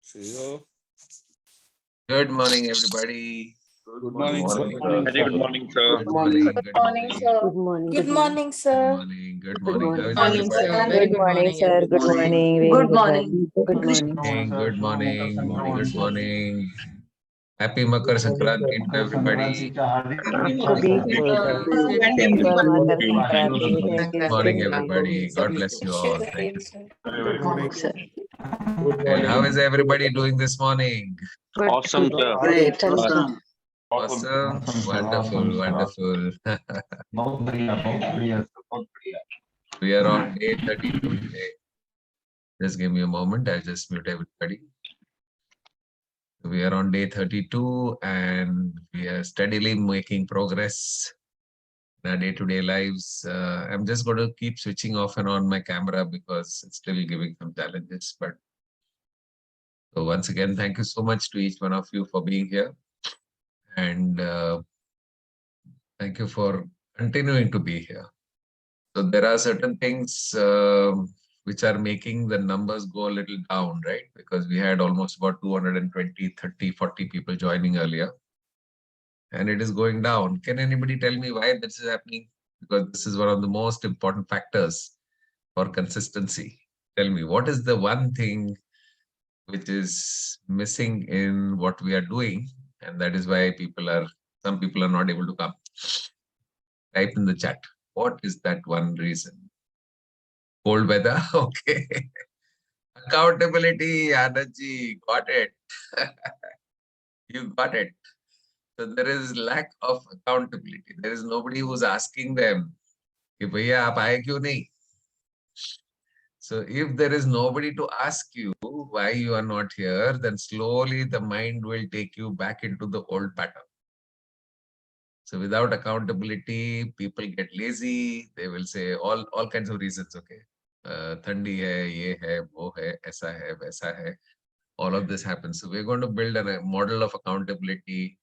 CEO. Good morning, everybody. Good morning, sir. Very good morning, sir. Good morning. Good morning. Good morning. Good morning, sir. Good morning. How is Morning, everybody? sir. Very Good morning, sir. Good morning. Very Good morning. Good morning. Good morning. Good morning. Happy Makar Sankranti to everybody. Good morning, everybody. God bless you all. Thank you. Good morning, sir. And how is everybody doing this morning? Awesome, sir. Great. Awesome. Wonderful. Wonderful. We are on day 32 today. Just give me a moment. I'll just mute everybody. We are on day 32 and we are steadily making progress in our day-to-day lives. I'm just going to keep switching off and on my camera because it's still giving some challenges. But so once again, thank you so much to each one of you for being here. And thank you for continuing to be here. So there are certain things which are making the numbers go a little down, right? Because we had almost about 220, 30, 40 people joining earlier. And it is going down. Can anybody tell me why this is happening? Because this is one of the most important factors for consistency. Tell me, what is the one thing which is missing in what we are doing? And that is why some people are not able to come. Type in the chat. What is that one reason? Cold weather? Okay. Accountability, Anandji, got it. You got it. So there is lack of accountability. There is nobody who's asking them, कि भैया आप आए क्यों नहीं? So if there is nobody to ask you why you are not here, then slowly the mind will take you back into the old pattern. So without accountability, people get lazy. They will say all kinds of reasons. Okay, thandi hai, ye hai, wo hai, aisa hai, vaisa hai. All of this happens. So we're going to build a model of accountability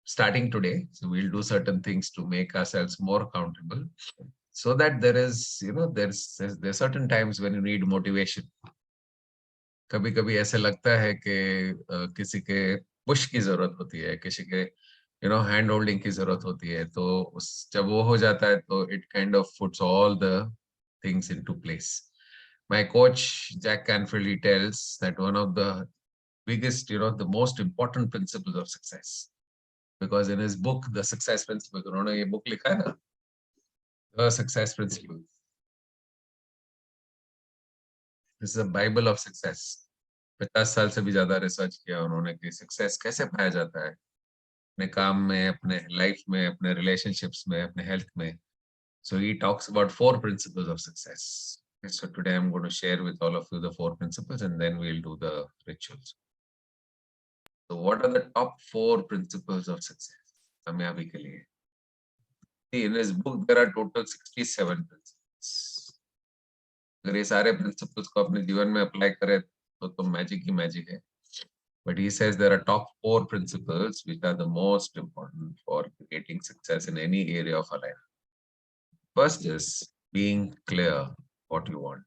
starting today. So we'll do certain things to make ourselves more accountable. So that there is, there's certain times when you need motivation. कभी कभी ऐसे लगता है कि किसी के push की जरूरत होती है, किसी के हैंड होल्डिंग की जरूरत होती है, तो जब वो हो जाता है तो it kind of puts all the things into place. My coach Jack Canfield, he tells that one of the biggest, the most important principles of success, because in his book The Success Principles, उन्होंने ये book लिखा है ना, The Success Principles. This is a Bible of success. 50 साल से भी ज्यादा research किया उन्होंने कि सक्सेस कैसे पाया जाता है अपने काम में, अपने लाइफ में, अपने रिलेशनशिप्स में, अपने हेल्थ में. So he talks about 4 principles of success. So today I'm going to share with all of you the 4 principles and then we'll do the rituals. So what are the top 4 principles of success? कामयाबी के लिए. In his book there are total 67 principles. अगर ये सारे principles को अपने जीवन में apply करें तो मैजिक ही मैजिक है. But he says there are top 4 principles which are the most important for creating success in any area of our life. First is being clear what you want.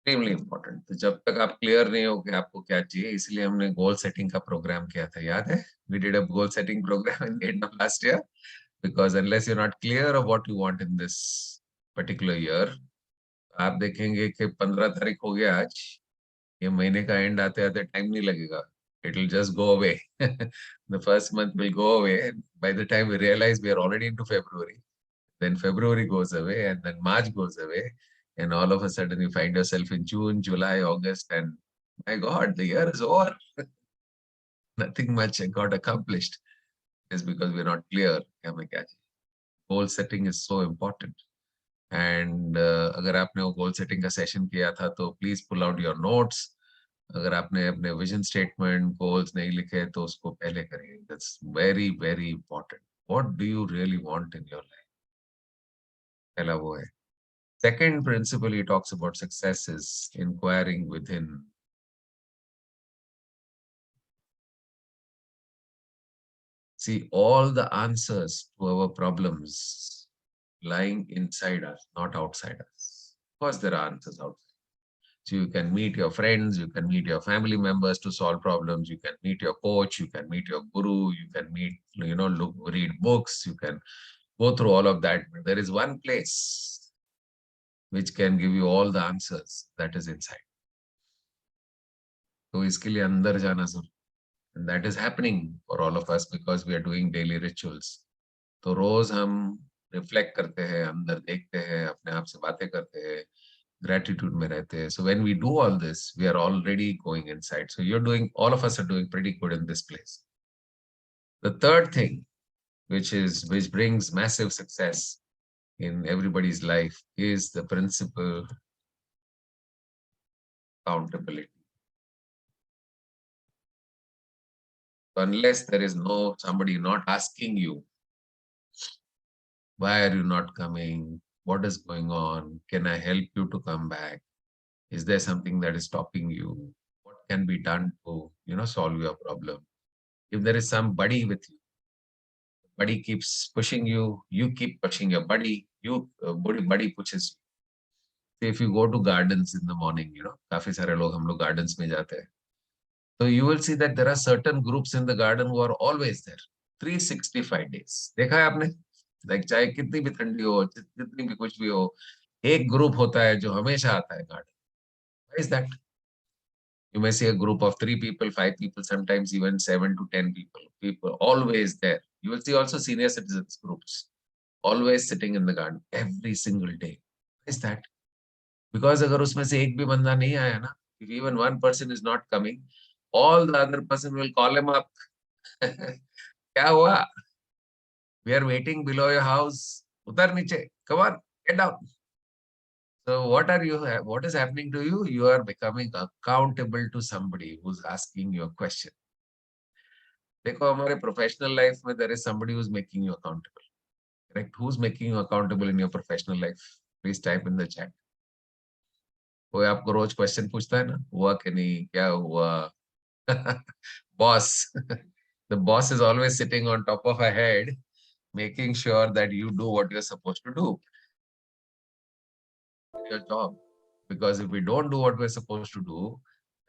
Extremely important. तो जब तक आप clear नहीं हो कि आपको क्या चाहिए, इसलिए हमने goal setting का program किया था, याद है? We did a goal setting program in the end of last year, because unless you're not clear of what you want in this particular year, आप देखेंगे कि 15 तारीख हो गया आज, ये महीने का एंड आते आते टाइम नहीं लगेगा. It will just go away. The first month will go away, and by the time we realize we are already into February, then February goes away, and then March goes away, and all of a sudden you find yourself in June, July, August, and my God, the year is over. Nothing much got accomplished. It's because we're not clear. Goal setting is so important. And अगर आपने वो goal setting का session किया था तो please pull out your notes. अगर आपने अपने vision statement, goals नहीं लिखे तो उसको पहले करिए. That's very, very important. What do you really want in your life? पहला वो है. Second principle he talks about success is inquiring within. See, all the answers to our problems lying inside us, not outside us. course, there are answers out there. So you can meet your friends, you can meet your family members to solve problems, you can meet your coach, you can meet your guru, you can meet, read books, you can go through all of that. But there is one place which can give you all the answers, that is inside. So इसके लिए अंदर जाना जरूरी. And that is happening for all of us because we are doing daily rituals. तो रोज हम reflect करते हैं, अंदर देखते हैं, अपने आप से बातें करते हैं, gratitude में रहते हैं. So when we do all this, we are already going inside. So all of us are doing pretty good in this place. The third thing, which brings massive success in everybody's life, is the principle accountability. So unless there is somebody not asking you, why are you not coming? What is going on? Can I help you to come back? Is there something that is stopping you? What can be done to, solve your problem? If there is some buddy with you, buddy keeps pushing you, you keep pushing your buddy, buddy pushes you. If you go to gardens in the morning, काफी सारे लोग हम लोग gardens में जाते हैं. So you will see that there are certain groups in the garden who are always there, 365 days. देखा है आपने? Like चाहे कितनी भी ठंडी हो, जितनी भी कुछ भी हो, एक ग्रुप होता है जो हमेशा आता है garden. Why is that? You may see a group of 3 people, 5 people, sometimes even 7 to 10 people always there. You will see also senior citizens groups always sitting in the garden every single day. Why is that? Because अगर उसमें से एक भी बंदा नहीं आया ना, if even one person is not coming, all the other person will call him up. क्या हुआ? We are waiting below your house. उतर नीचे. Come on, get down. So what is happening to you? You are becoming accountable to somebody who's asking you a question. देखो हमारे professional life में there is somebody who's making you accountable. Correct? Who's making you accountable in your professional life? Please type in the chat. कोई आपको रोज question पूछता है ना, हुआ कि नहीं, क्या हुआ? Boss. The boss is always sitting on top of a head, making sure that you do what you're supposed to do. Your job. Because if we don't do what we're supposed to do,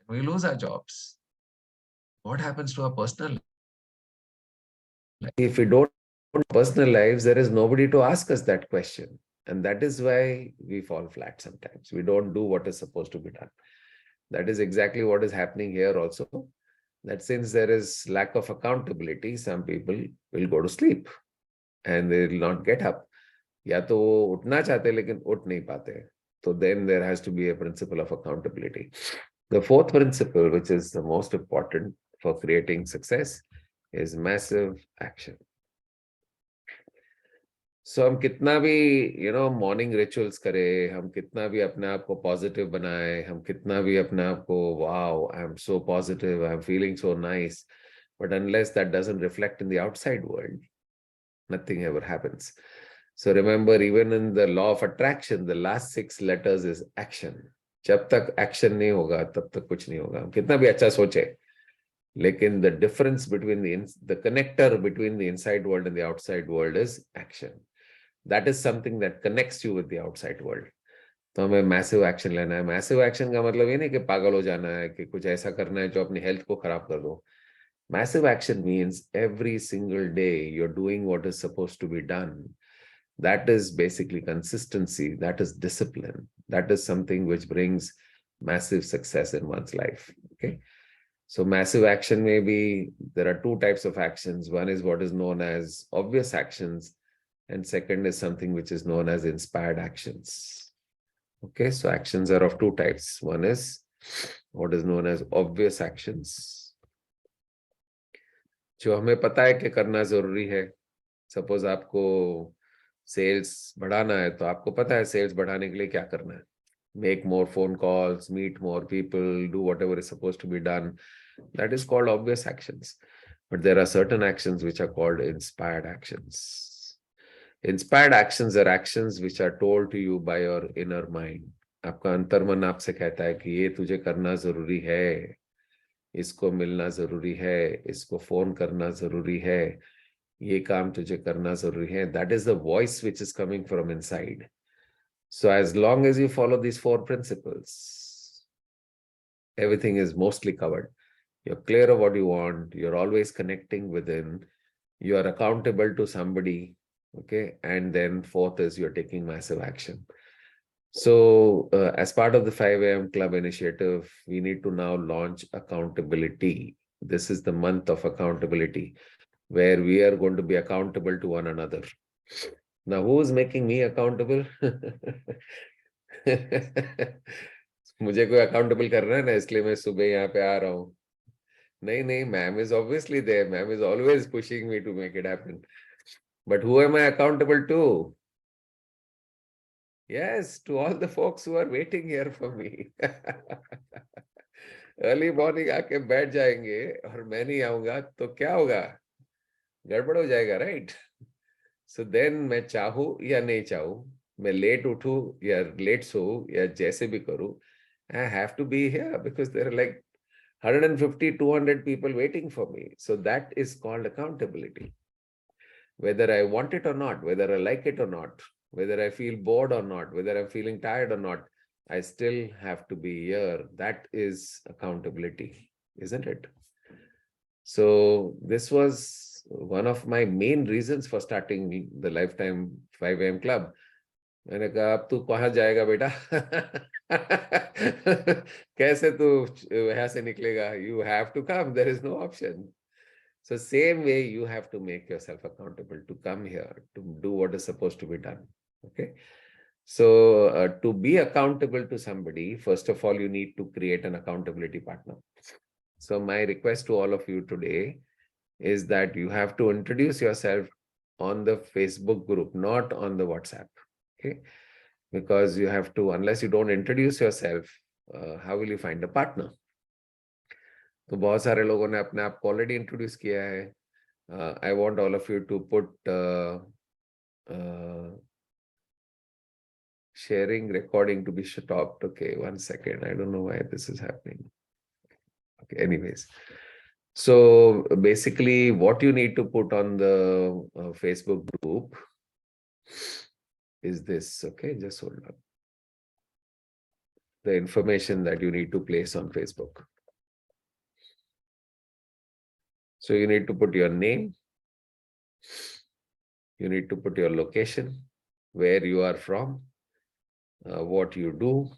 we lose our jobs. What happens to our personal life? If we don't personal lives, there is nobody to ask us that question. And that is why we fall flat sometimes. We don't do what is supposed to be done. That is exactly what is happening here also. That since there is lack of accountability, some people will go to sleep and they will not get up. या तो वो उठना चाहते लेकिन उठ नहीं पाते. So then there has to be a principle of accountability. The fourth principle, which is the most important for creating success, is massive action. So हम कितना भी मॉर्निंग रिचुअल्स करें, हम कितना भी अपने आप को पॉजिटिव बनाए, हम कितना भी अपने आप को wow I am so positive, I am feeling so nice, but unless that doesn't reflect in the outside world, nothing ever happens. So remember, even in the law of attraction, the last 6 letters is action. जब तक action नहीं होगा तब तक कुछ नहीं होगा. कितना भी अच्छा सोचे, लेकिन the difference between the connector between the inside world and the outside world is action. That is something that connects you with the outside world. तो हमें मैसिव एक्शन लेना है. मैसिव एक्शन का मतलब ये नहीं कि पागल हो जाना है, कि कुछ ऐसा करना है जो अपनी हेल्थ को खराब कर दो. Massive action means every single day you're doing what is supposed to be done. That is basically consistency. That is discipline. That is something which brings massive success in one's life. Okay. So massive action there are 2 types of actions. One is what is known as obvious actions. And second is something which is known as inspired actions. Okay, so actions are of 2 types. One is what is known as obvious actions. जो हमें पता है कि करना जरूरी है. Suppose आपको sales बढ़ाना है, तो आपको पता है सेल्स बढ़ाने के लिए क्या करना है. Make more phone calls, meet more people, do whatever is supposed to be done. That is called obvious actions. But there are certain actions which are called inspired actions. Inspired actions are actions which are told to you by your inner mind. आपका अंतर्मन आपसे कहता है कि ये तुझे करना जरूरी है, इसको मिलना जरूरी है, इसको फोन करना जरूरी है, ये काम तुझे करना जरूरी है. That is the voice which is coming from inside. So as long as you follow these 4 principles, everything is mostly covered. You're clear of what you want. You're always connecting within. You are accountable to somebody. Okay. And then 4th is you're taking massive action. So as part of the 5 a.m. Club initiative, we need to now launch accountability. This is the month of accountability, where we are going to be accountable to one another. Now, who is making me accountable? मुझे कोई accountable करना है ना, इसलिए मैं सुबह यहाँ पे आ रहा हूँ. नहीं, ma'am is obviously there. Ma'am is always pushing me to make it happen. But who am I accountable to? Yes, to all the folks who are waiting here for me. Early morning आके बैठ जाएंगे और मैं नहीं आऊंगा तो क्या होगा? गड़बड़ हो जाएगा, right? So then मैं चाहूँ या नहीं चाहूँ, मैं लेट उठूँ या लेट सोऊँ या जैसे भी करूँ, I have to be here because there are like 150, 200 people waiting for me. So that is called accountability. Whether I want it or not, whether I like it or not, whether I feel bored or not, whether I'm feeling tired or not, I still have to be here. That is accountability, isn't it? So this was one of my main reasons for starting the Lifetime 5 a.m. Club. मैंने कहा अब तू कहाँ जाएगा बेटा? कैसे तू यहाँ से निकलेगा? You have to come. There is no option. So same way you have to make yourself accountable to come here to do what is supposed to be done. Okay. So to be accountable to somebody, first of all, you need to create an accountability partner. So my request to all of you today is that you have to introduce yourself on the Facebook group, not on the WhatsApp. Okay. Because you have to, unless you don't introduce yourself, how will you find a partner? तो बहुत सारे लोगों ने अपने आप को already introduce किया है. I want all of you to put sharing recording to be stopped. Okay, 1 second. I don't know why this is happening. Okay, anyways. So basically what you need to put on the Facebook group is this. Okay, just hold on. The information that you need to place on Facebook. So you need to put your name. You need to put your location, where you are from, what you do,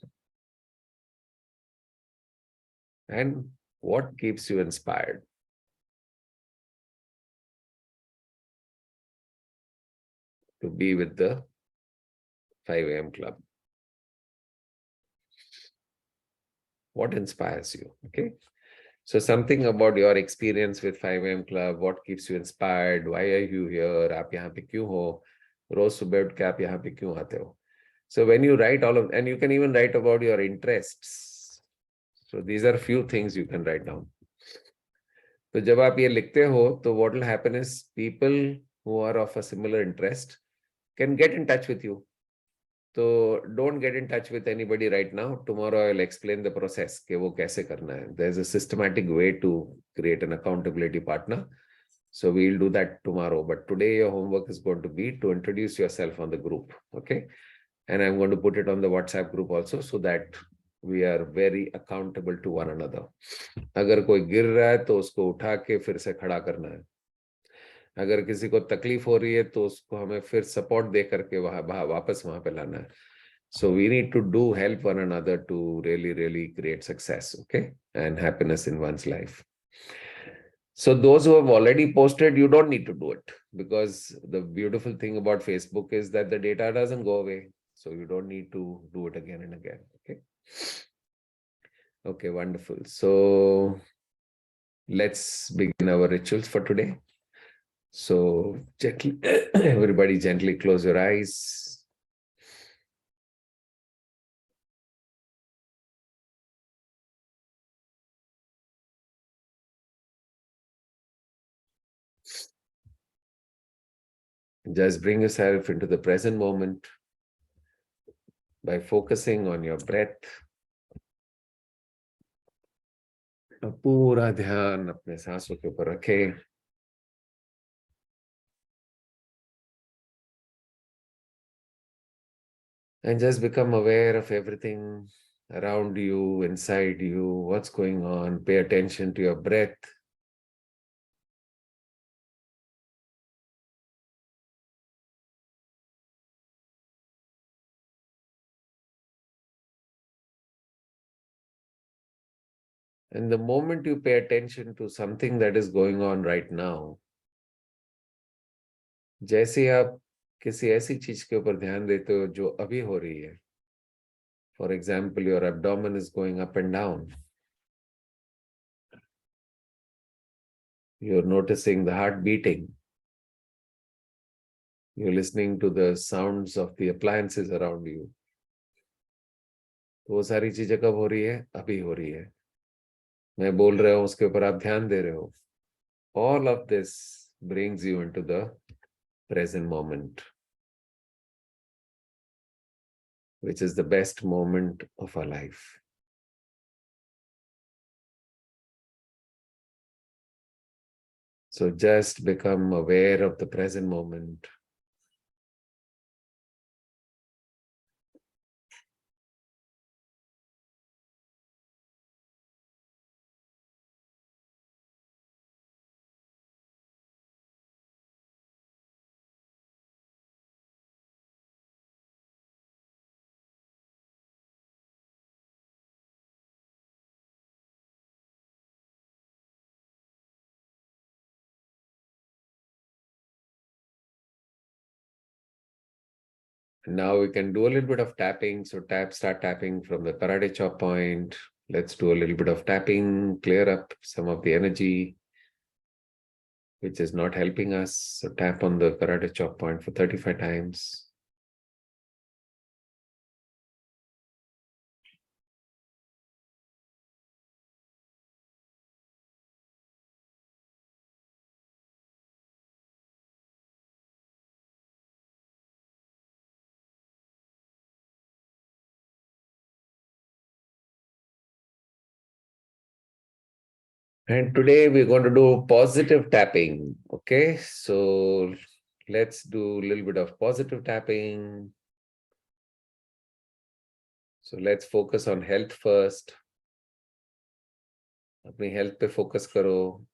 and what keeps you inspired to be with the 5 a.m. Club. What inspires you? Okay. So something about your experience with 5 a.m. Club, what keeps you inspired? Why are you here? आप यहाँ पे क्यों हो? रोज सुबह उठ के आप यहाँ पे क्यों आते हो? So when you write all of, and you can even write about your interests. So these are few things you can write down. तो जब आप ये लिखते हो, तो what will happen is people who are of a similar interest can get in touch with you. So don't get in touch with anybody right now. Tomorrow I'll explain the process कि वो कैसे करना है. There's a systematic way to create an accountability partner. So we'll do that tomorrow. But today your homework is going to be to introduce yourself on the group. Okay. And I'm going to put it on the WhatsApp group also so that we are very accountable to one another. अगर कोई गिर रहा है तो उसको उठा के फिर से खड़ा करना है. अगर किसी को तकलीफ हो रही है तो उसको हमें फिर सपोर्ट दे करके वापस वहां पे लाना है. So we need to do help one another to really create success, okay, and happiness in one's life. So those who have already posted, you don't need to do it, because the beautiful thing about Facebook is that the data doesn't go away. So you don't need to do it again and again. Okay. Okay, wonderful. So let's begin our rituals for today. So gently, everybody gently close your eyes. Just bring yourself into the present moment by focusing on your breath. पूरा ध्यान अपने सांसों के ऊपर रखें. And just become aware of everything around you, inside you, what's going on. Pay attention to your breath. And the moment you pay attention to something that is going on right now, जैसे आप किसी ऐसी चीज के ऊपर ध्यान देते हो जो अभी हो रही है. For example, your abdomen is going up and down. You're noticing the heart beating. You're listening to the sounds of the appliances around you. तो वो सारी चीजें कब हो रही है? अभी हो रही है. मैं बोल रहा हूं उसके ऊपर आप ध्यान दे रहे हो. All of this brings you into the present moment, which is the best moment of our life. So just become aware of the present moment. Now we can do a little bit of tapping. So start tapping from the karate chop point. Let's do a little bit of tapping, clear up some of the energy which is not helping us. So tap on the karate chop point for 35 times. And today we're going to do positive tapping. Okay, so let's do a little bit of positive tapping. So let's focus on health first. अपनी health पे focus करो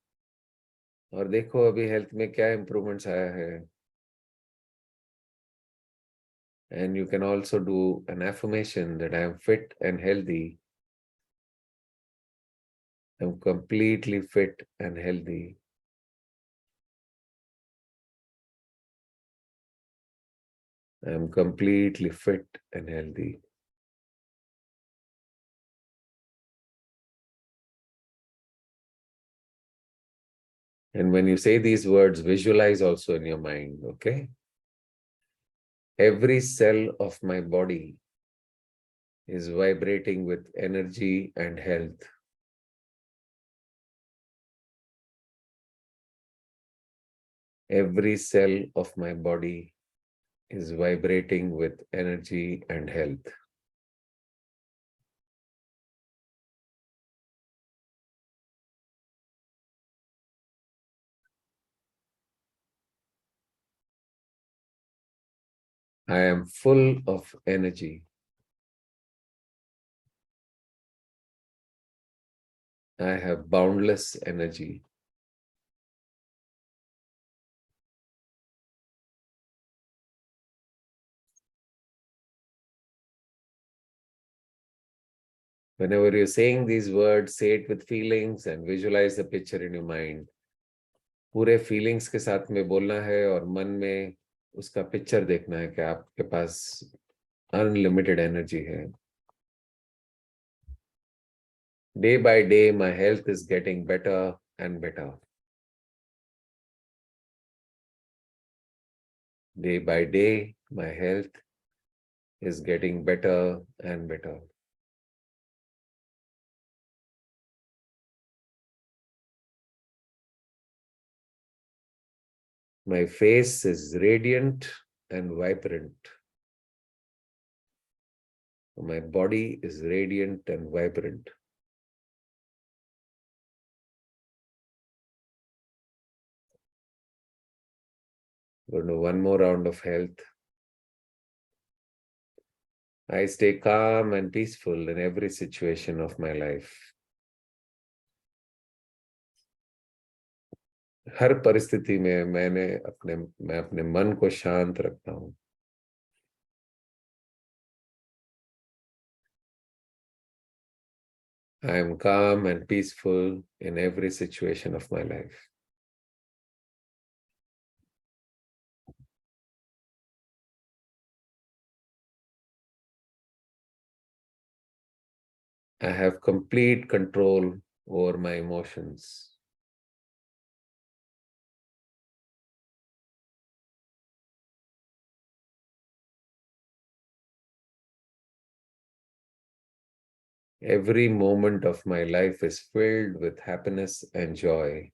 और देखो अभी health में क्या improvements आया है. And you can also do an affirmation that I am fit and healthy. I'm completely fit and healthy. I'm completely fit and healthy. And when you say these words, visualize also in your mind, okay? Every cell of my body is vibrating with energy and health. Every cell of my body is vibrating with energy and health. I am full of energy. I have boundless energy. Whenever you're saying these words, say it with feelings and visualize the picture in your mind. पूरे feelings के साथ में बोलना है और मन में उसका picture देखना है कि आपके पास unlimited energy है. Day by day, my health is getting better and better. Day by day, my health is getting better and better. My face is radiant and vibrant. My body is radiant and vibrant. We're going to do one more round of health. I stay calm and peaceful in every situation of my life. हर परिस्थिति में मैं अपने मन को शांत रखता हूं. I am calm and peaceful in every situation of my life. I have complete control over my emotions. Every moment of my life is filled with happiness and joy.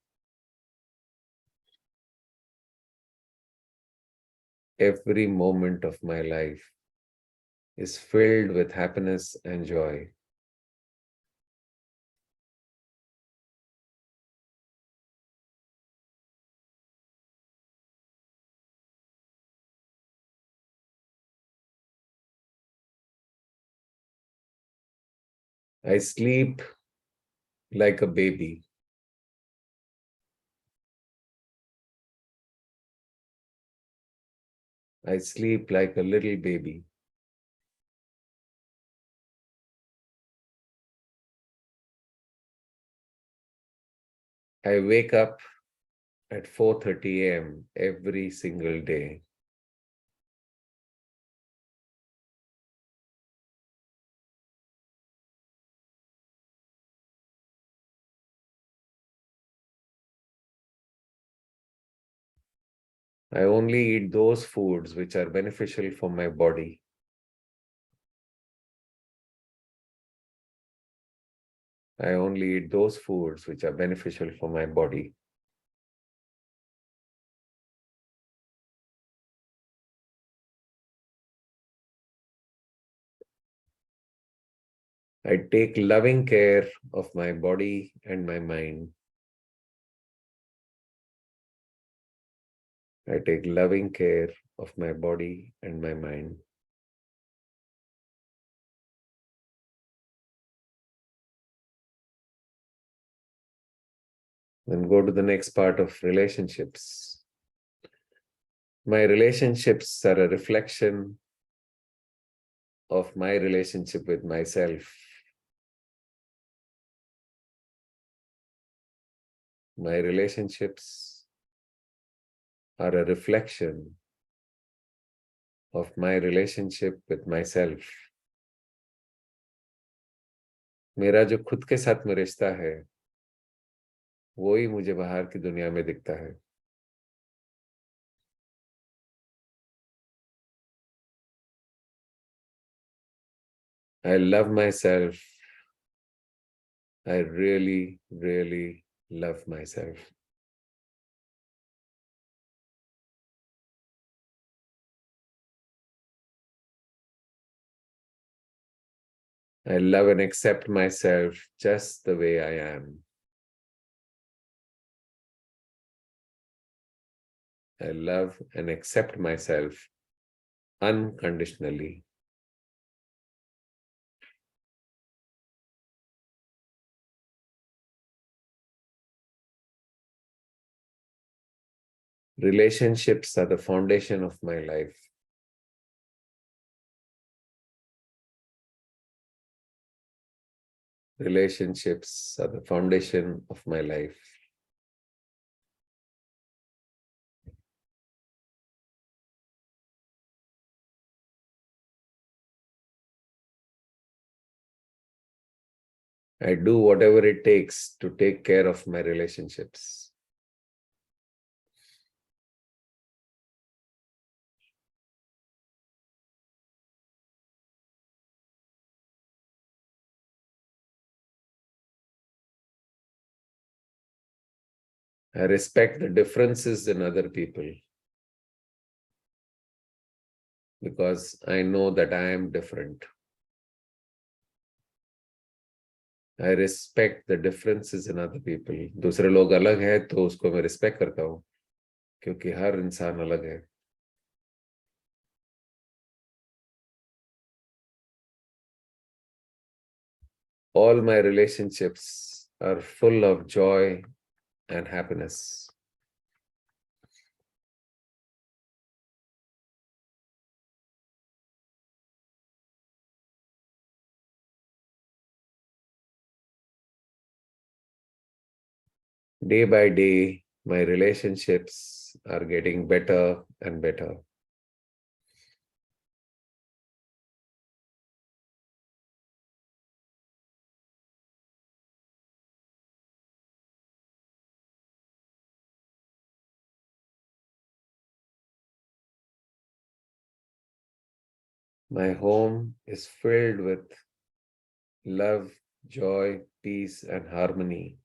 Every moment of my life is filled with happiness and joy. I sleep like a baby. I sleep like a little baby. I wake up at 4:30 a.m. every single day. I only eat those foods which are beneficial for my body. I only eat those foods which are beneficial for my body. I take loving care of my body and my mind. I take loving care of my body and my mind. Then go to the next part of relationships. My relationships are a reflection of my relationship with myself. My relationships are a reflection of my relationship with myself. मेरा जो खुद के साथ में रिश्ता है वो ही मुझे बाहर की दुनिया में दिखता है. I love myself. I really, really love myself. I love and accept myself just the way I am. I love and accept myself unconditionally. Relationships are the foundation of my life. Relationships are the foundation of my life. I do whatever it takes to take care of my relationships. I respect the differences in other people because I know that I am different. I respect the differences in other people. दूसरे लोग अलग हैं तो उसको मैं respect करता हूँ क्योंकि हर इंसान अलग है. all my relationships are full of joy and happiness. Day by day, my relationships are getting better and better. My home is filled with love, joy, peace, and harmony.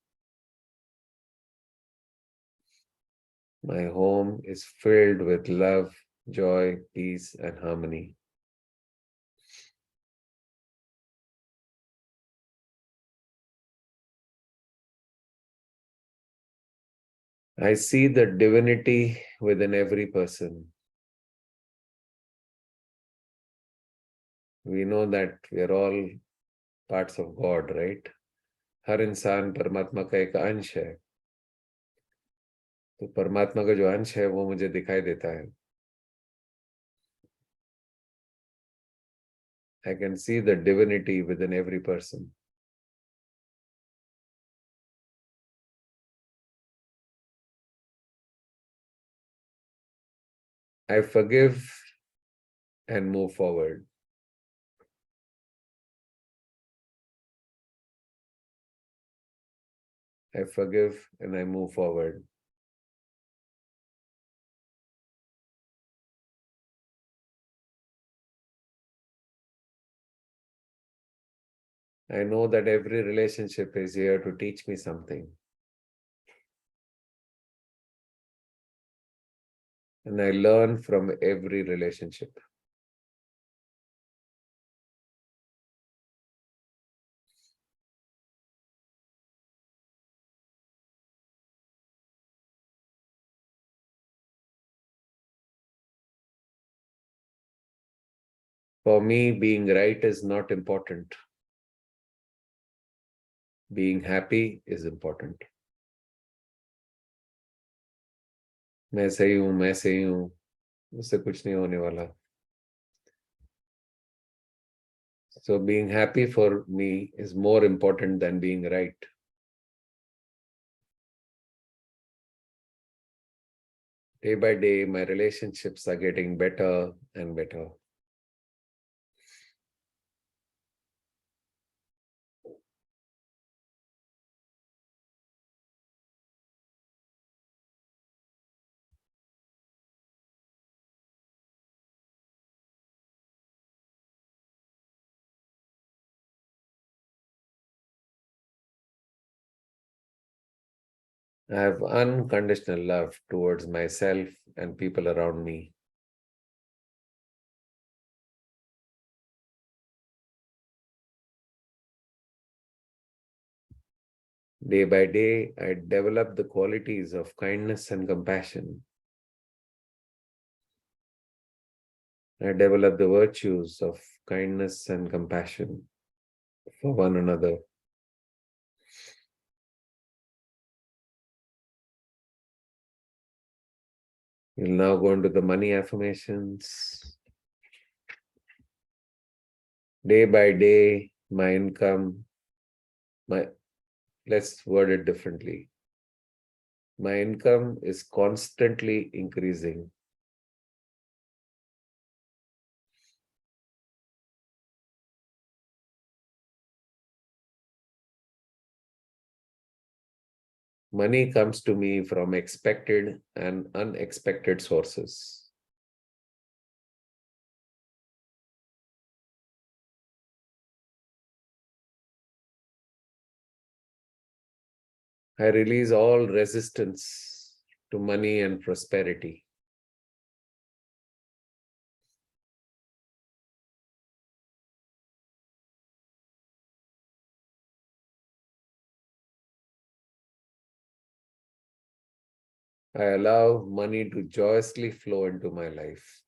My home is filled with love, joy, peace, and harmony. I see the divinity within every person. We know that we are all parts of God, right? हर इंसान परमात्मा का एक अंश है. तो परमात्मा का जो अंश है वो मुझे दिखाई देता है. I can see the divinity within every person. I forgive and move forward. I forgive and I move forward. I know that every relationship is here to teach me something. And I learn from every relationship. For me, being right is not important. Being happy is important. मैं सही हूँ, उससे कुछ नहीं होने वाला. So being happy for me is more important than being right. Day by day, my relationships are getting better and better. I have unconditional love towards myself and people around me. Day by day, I develop the qualities of kindness and compassion. I develop the virtues of kindness and compassion for one another. We'll now go into the money affirmations. Day by day, my income, let's word it differently. My income is constantly increasing. Money comes to me from expected and unexpected sources. I release all resistance to money and prosperity. I allow money to joyously flow into my life.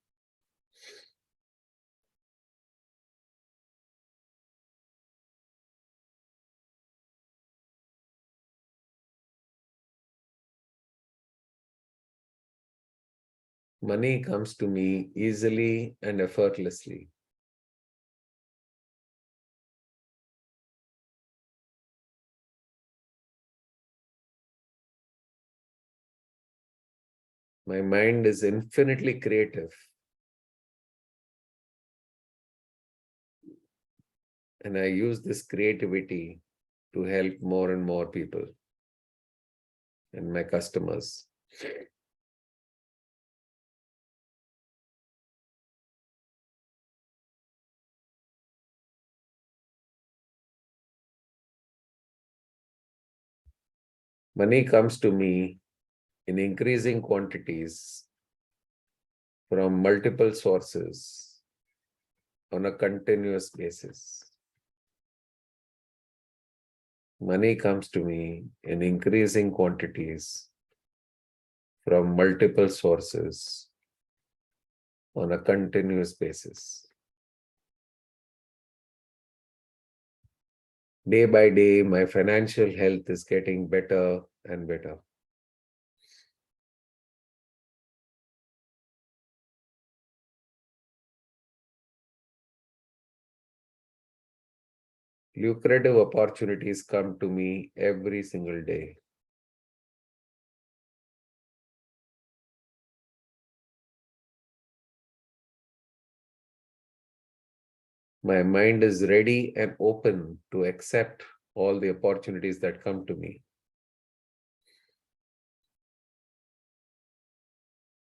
Money comes to me easily and effortlessly. My mind is infinitely creative, and I use this creativity to help more and more people and my customers. Money comes to me in increasing quantities from multiple sources on a continuous basis. Money comes to me in increasing quantities from multiple sources on a continuous basis. Day by day, my financial health is getting better and better. Lucrative opportunities come to me every single day. My mind is ready and open to accept all the opportunities that come to me.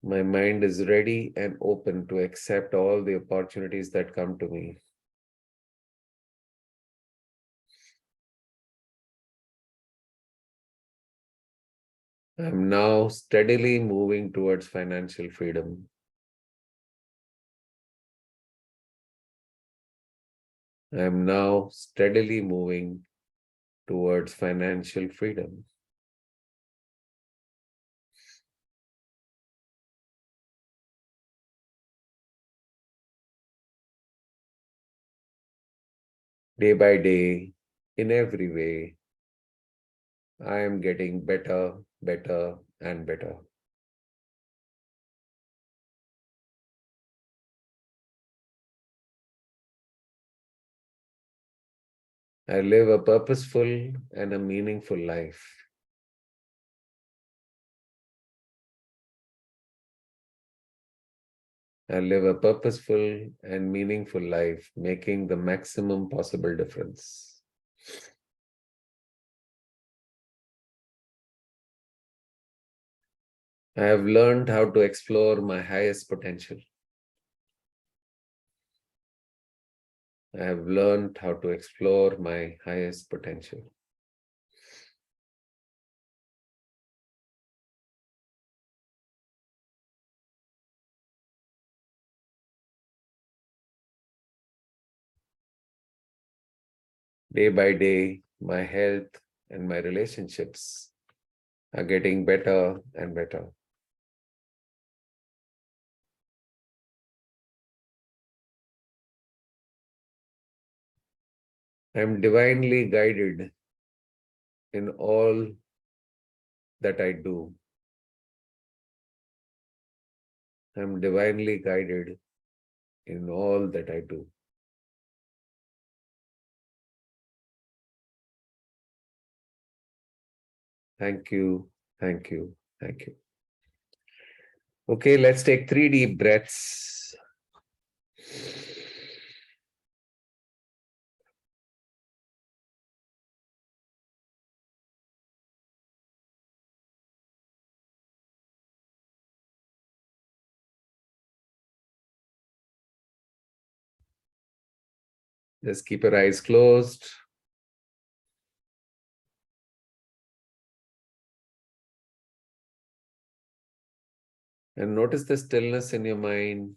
My mind is ready and open to accept all the opportunities that come to me. I'm now steadily moving towards financial freedom. I'm now steadily moving towards financial freedom. Day by day, in every way, I am getting better, better, and better. I live a purposeful and a meaningful life. I live a purposeful and meaningful life, making the maximum possible difference. I have learned how to explore my highest potential. I have learned how to explore my highest potential. Day by day, my health and my relationships are getting better and better. I am divinely guided in all that I do. I am divinely guided in all that I do. Thank you, thank you, thank you. Okay, let's take 3 deep breaths. Just keep your eyes closed. And notice the stillness in your mind.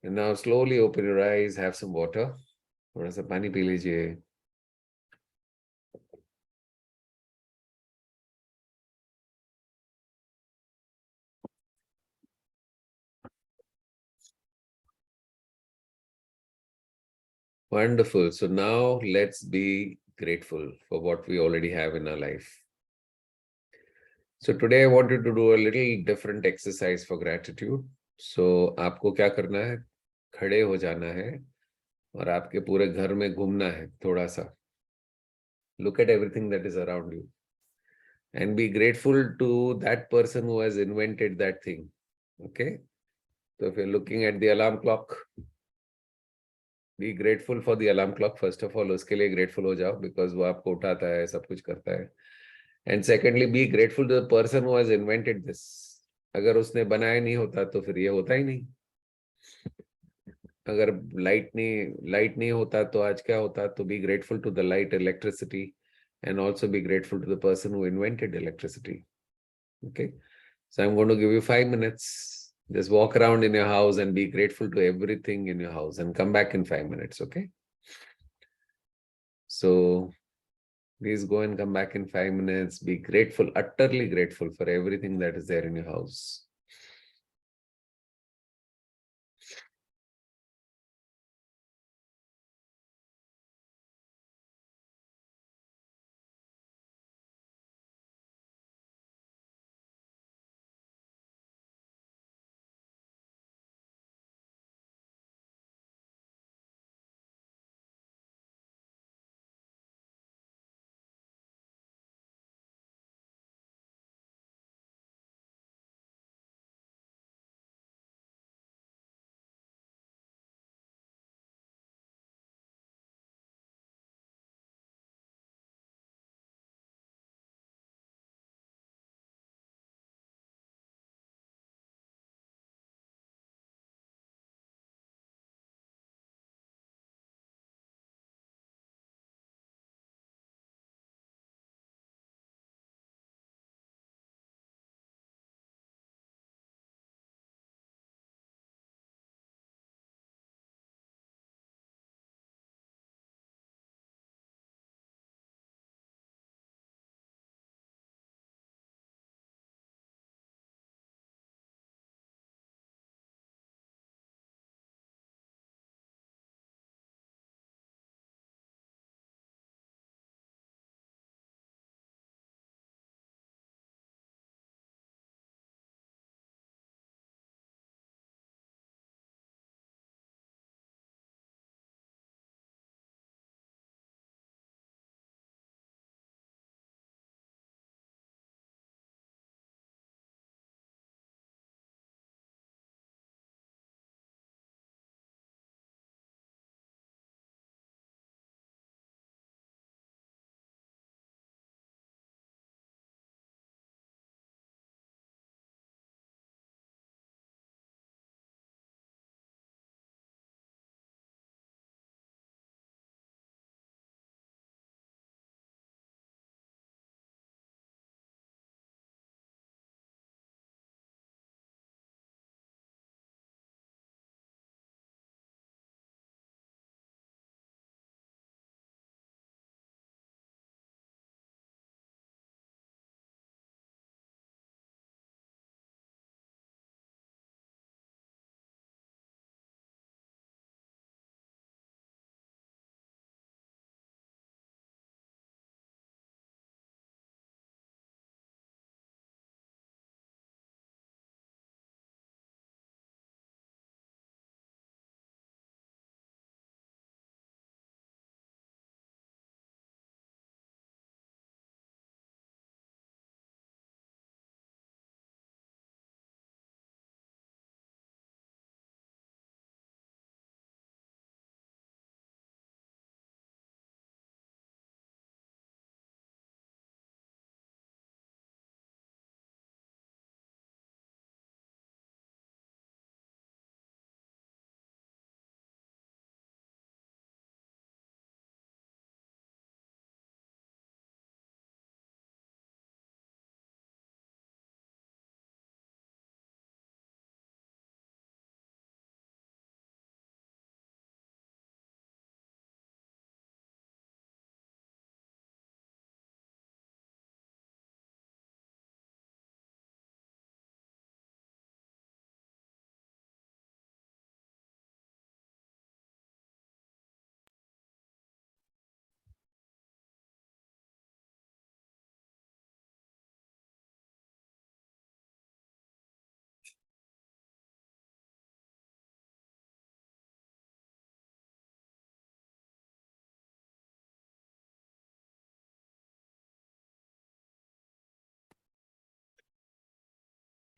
And now slowly open your eyes, have some water. थोड़ा सा पानी P लीजिए. Wonderful. So now let's be grateful for what we already have in our life. So today I wanted to do a little different exercise for gratitude. So आपको क्या करना है? खड़े हो जाना है और आपके पूरे घर में घूमना है थोड़ा सा. Look at everything that is around you and be grateful to that person who has invented that thing. Okay? So if you're looking at the alarm clock, be grateful for the alarm clock. First of all, उसके लिए grateful हो जाओ because वो आपको उठाता है, सब कुछ करता है. And secondly, be grateful to the person who has invented this. अगर उसने बनाया नहीं होता तो फिर ये होता ही नहीं. अगर लाइट नहीं होता तो आज क्या होता? तो be grateful to the light, electricity, and also be grateful to the person who invented electricity. Okay, so I'm going to give you 5 minutes. Just walk around in your house and be grateful to everything in your house and come back in 5 minutes. Okay, so please go and come back in 5 minutes. Be grateful, utterly grateful for everything that is there in your house.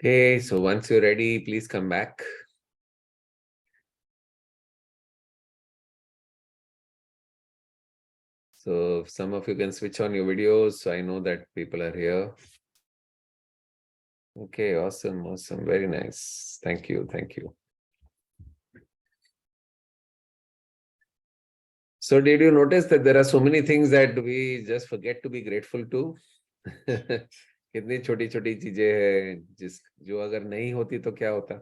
Okay, so once you're ready, please come back. So some of you can switch on your videos, so I know that people are here. Okay, awesome, awesome, very nice. Thank you, thank you. So did you notice that there are so many things that we just forget to be grateful to? कितनी छोटी छोटी चीजें हैं जो अगर नहीं होती तो क्या होता?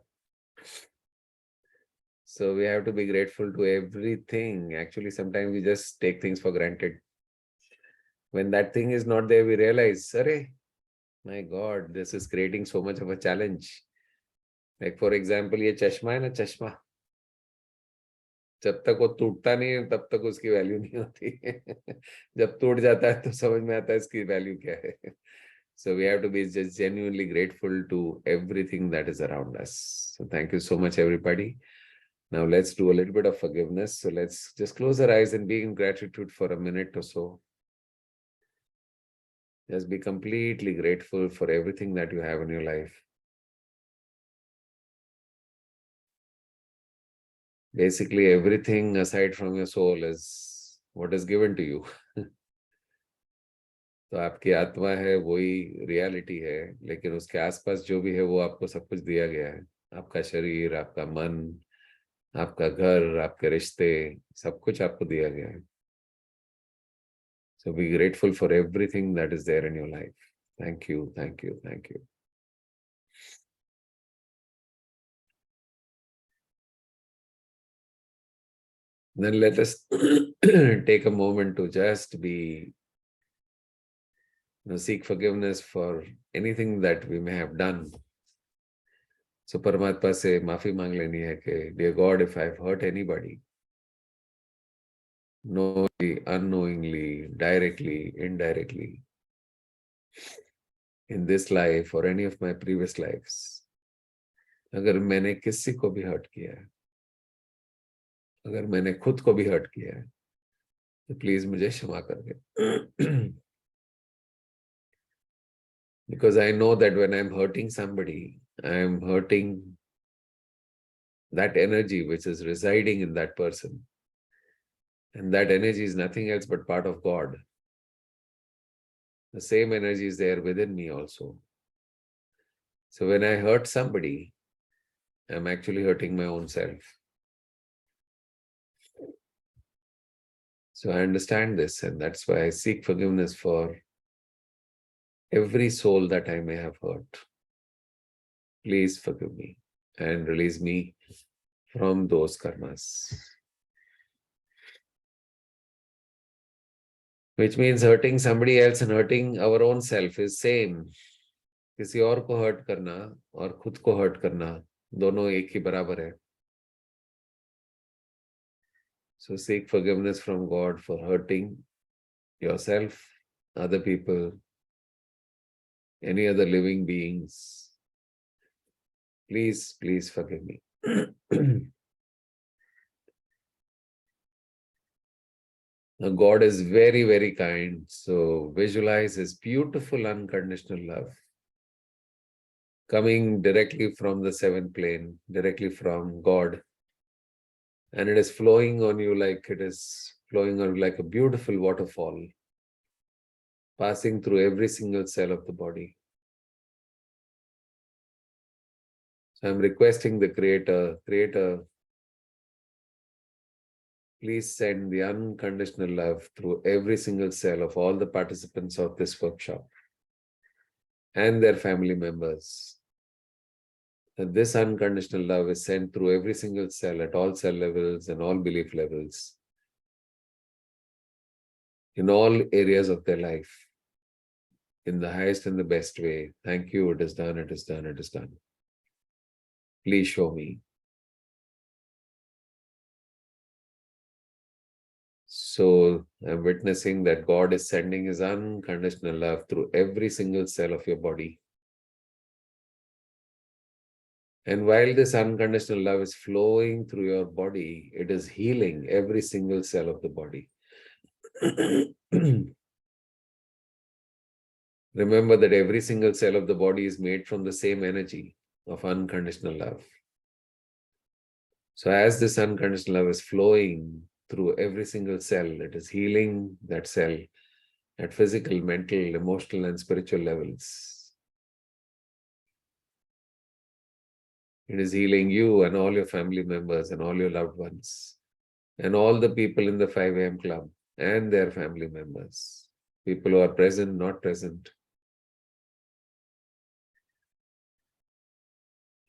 So we have to be grateful to everything. Actually, sometimes we just take things for granted. When that thing is not there, we realize, Arey, my God, this is creating so much of a challenge. Like for example, ये चश्मा है ना, चश्मा जब तक वो टूटता नहीं है तब तक उसकी वैल्यू नहीं होती जब टूट जाता है तो समझ में आता है इसकी वैल्यू क्या है. So we have to be just genuinely grateful to everything that is around us. So thank you so much, everybody. Now let's do a little bit of forgiveness. So let's just close our eyes and be in gratitude for a minute or so. Just be completely grateful for everything that you have in your life. Basically, everything aside from your soul is what is given to you. तो आपकी आत्मा है वही reality है, लेकिन उसके आसपास जो भी है वो आपको सब कुछ दिया गया है. आपका शरीर, आपका मन, आपका घर, आपके रिश्ते, सब कुछ आपको दिया गया है. So be grateful for everything that is there in your life. Thank you, thank you, thank you. Then let us take a moment to just be, seek forgiveness for anything that we may have done. So परमात्मा से माफी मांग लेनी है कि dear God, if I've hurt anybody, knowingly, unknowingly, directly, indirectly, in this life or any of my previous lives, अगर मैंने किसी को भी हर्ट किया है, अगर मैंने खुद को भी हर्ट किया है, तो प्लीज मुझे क्षमा कर दे. Because I know that when I'm hurting somebody, I'm hurting that energy which is residing in that person. And that energy is nothing else but part of God. The same energy is there within me also. So when I hurt somebody, I'm actually hurting my own self. So I understand this, and that's why I seek forgiveness for every soul that I may have hurt. Please forgive me and release me from those karmas. Which means hurting somebody else and hurting our own self is same. किसी और को hurt करना और खुद को hurt करना दोनों एक ही बराबर है. So seek forgiveness from God for hurting yourself, other people, any other living beings. Please, please forgive me. Now, God is very, very kind. So visualize His beautiful unconditional love coming directly from the seventh plane, directly from God. And it is flowing on you like a beautiful waterfall, passing through every single cell of the body. So I'm requesting the Creator, please send the unconditional love through every single cell of all the participants of this workshop and their family members. That this unconditional love is sent through every single cell at all cell levels and all belief levels, in all areas of their life, in the highest and the best way. Thank you, it is done, it is done, it is done. Please show me. So I'm witnessing that God is sending His unconditional love through every single cell of your body. And while this unconditional love is flowing through your body, it is healing every single cell of the body. Remember that every single cell of the body is made from the same energy of unconditional love. So as this unconditional love is flowing through every single cell, it is healing that cell at physical, mental, emotional, and spiritual levels. It is healing you and all your family members and all your loved ones and all the people in the 5 a.m. club and their family members, people who are present, not present.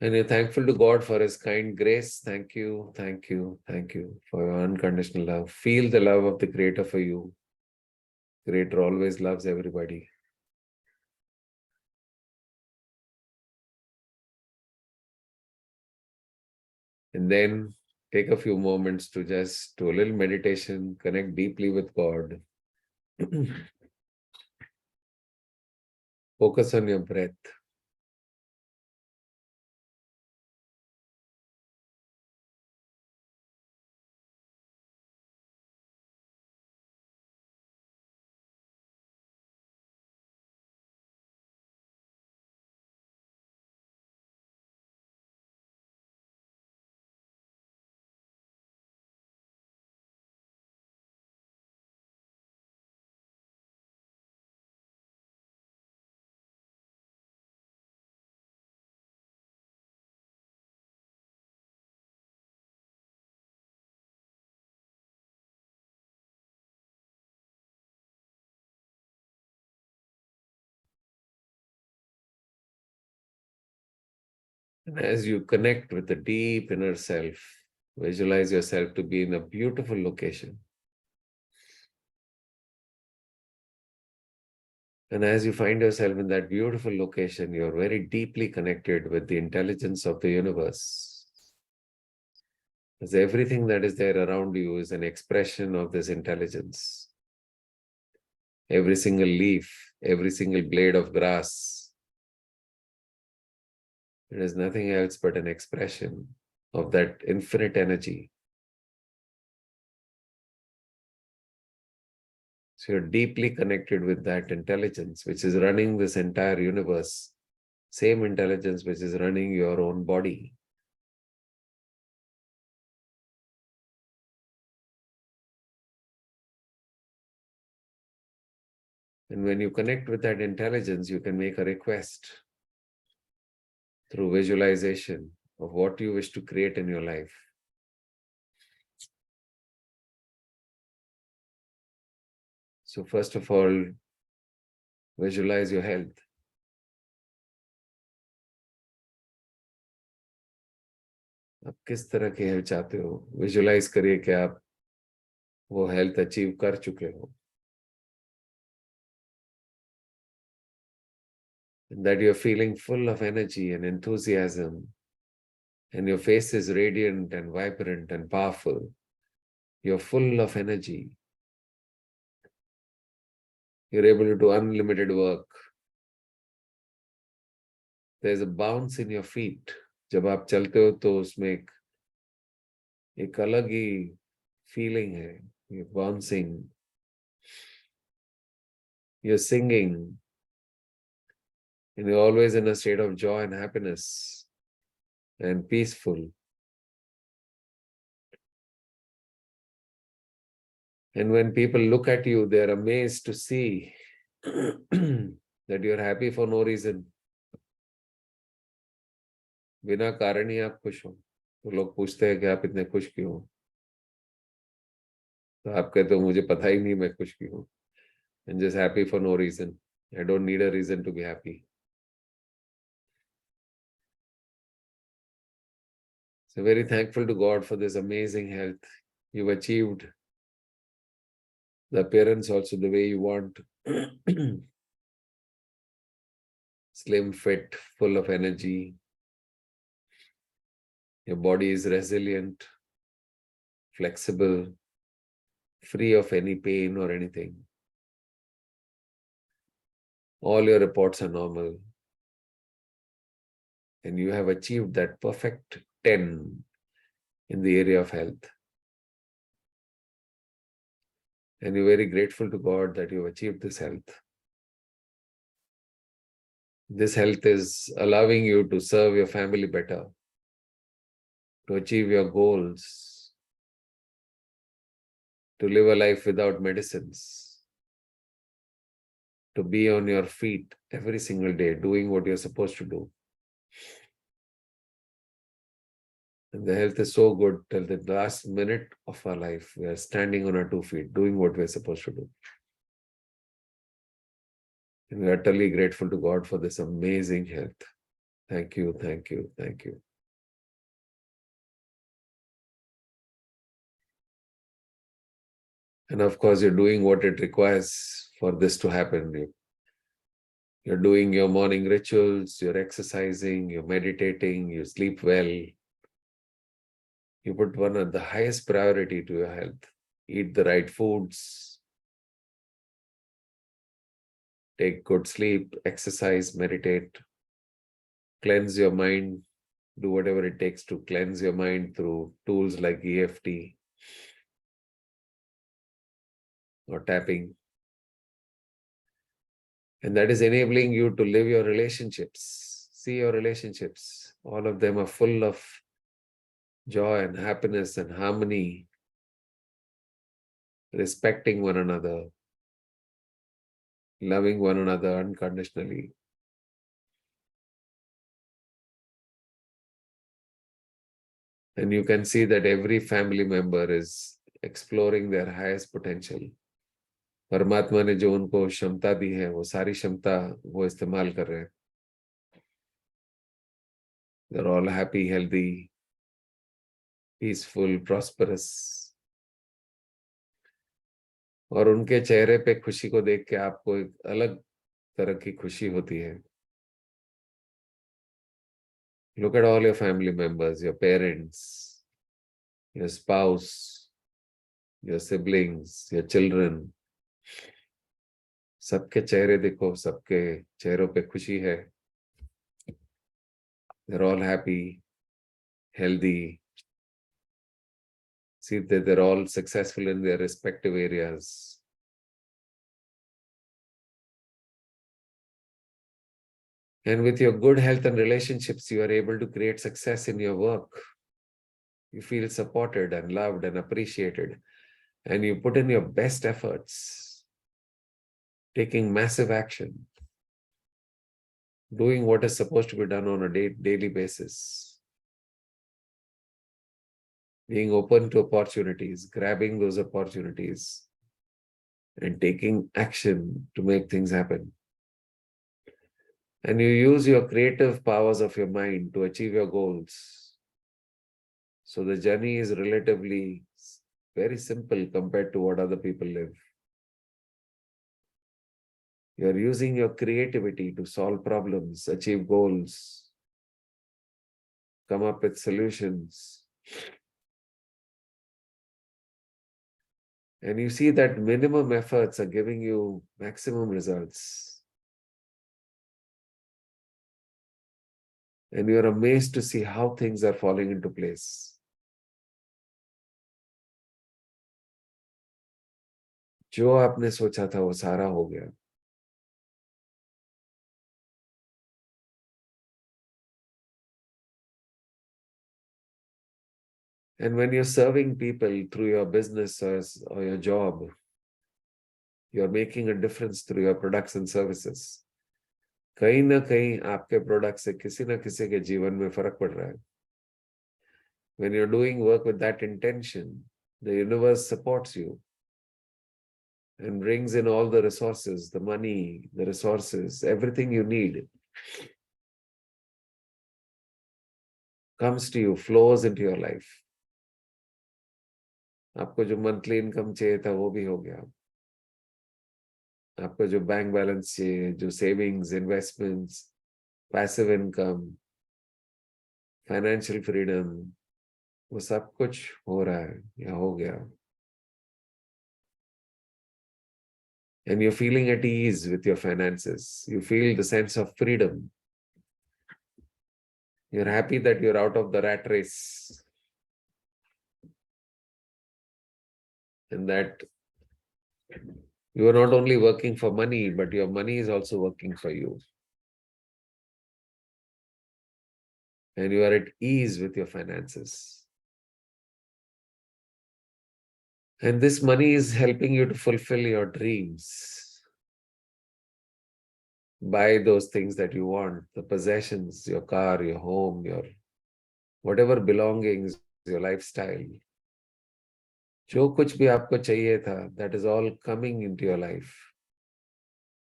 And you're thankful to God for His kind grace. Thank you, thank you, thank you for your unconditional love. Feel the love of the Creator for you. Creator always loves everybody. And then take a few moments to just do a little meditation, connect deeply with God. Focus on your breath. And as you connect with the deep inner self, visualize yourself to be in a beautiful location. And as you find yourself in that beautiful location, you're very deeply connected with the intelligence of the universe. As everything that is there around you is an expression of this intelligence. Every single leaf, every single blade of grass, it is nothing else but an expression of that infinite energy. So you're deeply connected with that intelligence which is running this entire universe, same intelligence which is running your own body. And when you connect with that intelligence, you can make a request through visualization of what you wish to create in your life. So first of all, visualize your health. आप किस तरह की health चाहते हो? Visualise करिए कि आप वो हेल्थ अचीव कर चुके हो. And that you're feeling full of energy and enthusiasm. And your face is radiant and vibrant and powerful. You're full of energy. You're able to do unlimited work. There's a bounce in your feet. जब आप चलते हो तो उसमें एक अलग ही feeling है. You're bouncing. You're singing. And you're always in a state of joy and happiness and peaceful. And when people look at you, they're amazed to see that you're happy for no reason. बिना कारण ही आप खुश हो. तो लोग पूछते हैं कि आप इतने खुश क्यों हो? तो आप कहते हो मुझे पता ही नहीं मैं खुश क्यों हूँ. I'm just happy for no reason. I don't need a reason to be happy. So very thankful to God for this amazing health. You've achieved the appearance also the way you want. Slim, fit, full of energy. Your body is resilient, flexible, free of any pain or anything. All your reports are normal. And you have achieved that perfect 10 in the area of health. And you're very grateful to God that you've achieved this health. This health is allowing you to serve your family better, to achieve your goals, to live a life without medicines, to be on your feet every single day, doing what you're supposed to do. And the health is so good till the last minute of our life. We are standing on our 2 feet, doing what we're supposed to do. And we are utterly grateful to God for this amazing health. Thank you, thank you, thank you. And of course, you're doing what it requires for this to happen. You're doing your morning rituals, you're exercising, you're meditating, you sleep well. You put one of the highest priority to your health. Eat the right foods, take good sleep, exercise, meditate, cleanse your mind, do whatever it takes to cleanse your mind through tools like EFT or tapping. And that is enabling you to live your relationships. See your relationships. All of them are full of joy and happiness and harmony, respecting one another, loving one another unconditionally. And you can see that every family member is exploring their highest potential. परमात्मा ने जो उनको क्षमता दी है वो सारी क्षमता वो इस्तेमाल कर रहे हैं. They're all happy, healthy, peaceful, prosperous. और उनके चेहरे पे खुशी को देख के आपको एक अलग तरह की खुशी होती है. Look at all your family members, your parents, your spouse, your siblings, your children. सबके चेहरे देखो, सबके चेहरों पे खुशी है. They're all happy, healthy. See that they're all successful in their respective areas. And with your good health and relationships, you are able to create success in your work. You feel supported and loved and appreciated. And you put in your best efforts, taking massive action, doing what is supposed to be done on a daily basis, being open to opportunities, grabbing those opportunities, and taking action to make things happen. And you use your creative powers of your mind to achieve your goals. So the journey is relatively very simple compared to what other people live. You're using your creativity to solve problems, achieve goals, come up with solutions. And you see that minimum efforts are giving you maximum results. And you're amazed to see how things are falling into place. जो आपने सोचा था वो सारा हो गया. And when you're serving people through your business or your job, you're making a difference through your products and services. कहीं ना कहीं आपके प्रोडक्ट से किसी ना किसी के जीवन में फर्क पड़ रहा है. When you're doing work with that intention, the universe supports you and brings in all the resources, the money, the resources, everything you need comes to you, flows into your life. आपको जो monthly income चाहिए था वो भी हो गया. आपको जो बैंक बैलेंस चाहिए, जो savings, investments, passive income, financial freedom, वो सब कुछ हो रहा है या हो गया. And you're feeling at ease with your finances. You feel the sense of freedom. You're happy that you're out of the rat race. And that you are not only working for money, but your money is also working for you. and you are at ease with your finances. And this money is helping you to fulfill your dreams. Buy those things that you want, the possessions, your car, your home, your whatever belongings, your lifestyle. जो कुछ भी आपको चाहिए था, that is all coming into your life.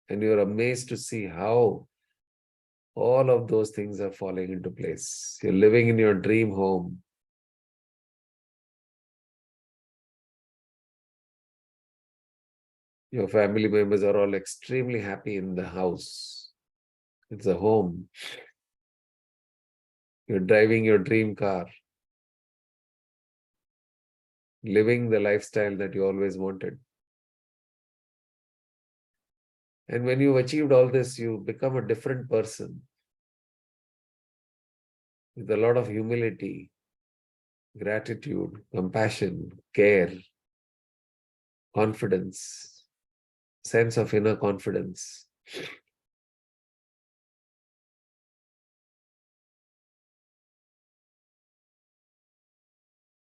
And you're amazed to see how all of those things are falling into place. You're living in your dream home. Your family members are all extremely happy in the house. It's a home. You're driving your dream car, living the lifestyle that you always wanted. And when you've achieved all this, you become a different person with a lot of humility, gratitude, compassion, care, confidence, sense of inner confidence.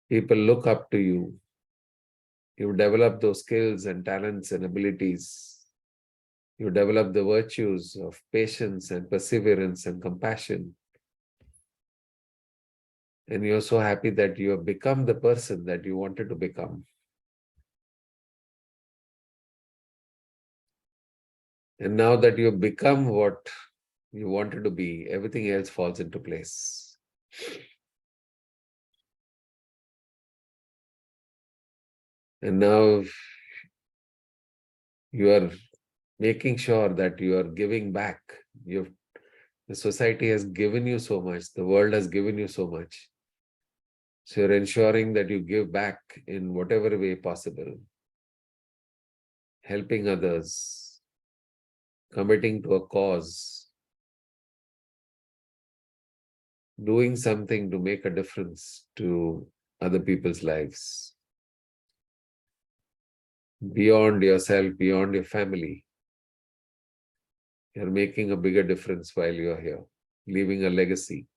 People look up to you. You develop those skills and talents and abilities. You develop the virtues of patience and perseverance and compassion. And you're so happy that you have become the person that you wanted to become. And now that you have become what you wanted to be, everything else falls into place. And now you are making sure that you are giving back. The society has given you so much. The world has given you so much. So you're ensuring that you give back in whatever way possible. Helping others, committing to a cause, doing something to make a difference to other people's lives. Beyond yourself, beyond your family. You're making a bigger difference while you're here, leaving a legacy.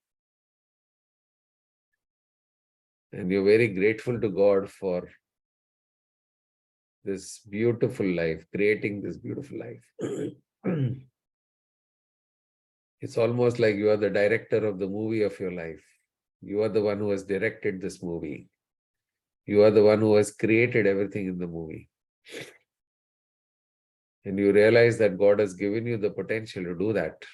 And you're very grateful to God for this beautiful life, creating this beautiful life. It's almost like you are the director of the movie of your life. You are the one who has directed this movie. You are the one who has created everything in the movie. And you realize that God has given you the potential to do that.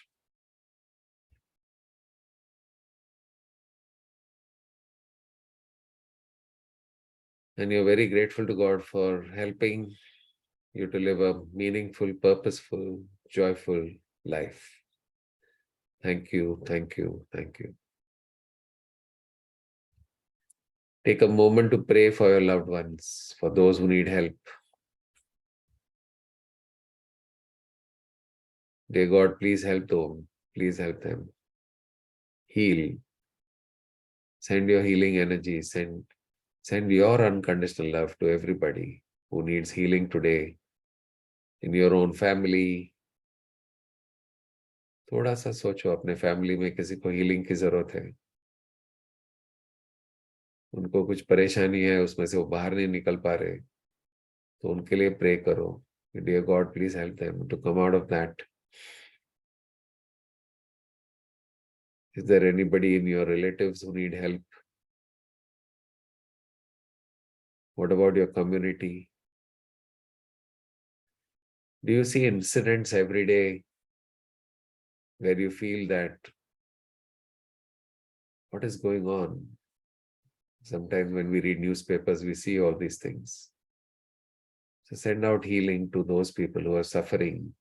And you're very grateful to God for helping you to live a meaningful, purposeful, joyful life. Thank you, thank you, thank you. Take a moment to pray for your loved ones, for those who need help. Dear God, please help them. Please help them. Heal. Send your healing energy. Send your unconditional love to everybody who needs healing today. In your own family. थोड़ा सा सोचो अपने family में किसी को healing की जरूरत है. उनको कुछ परेशानी है, उसमें से वो बाहर नहीं निकल पा रहे, तो उनके लिए प्रे करो. Dear God, please help them to come out of that. Is there anybody in your relatives who need help? What about your community? Do you see incidents every day where you feel that what is going on? Sometimes when we read newspapers, we see all these things. So send out healing to those people who are suffering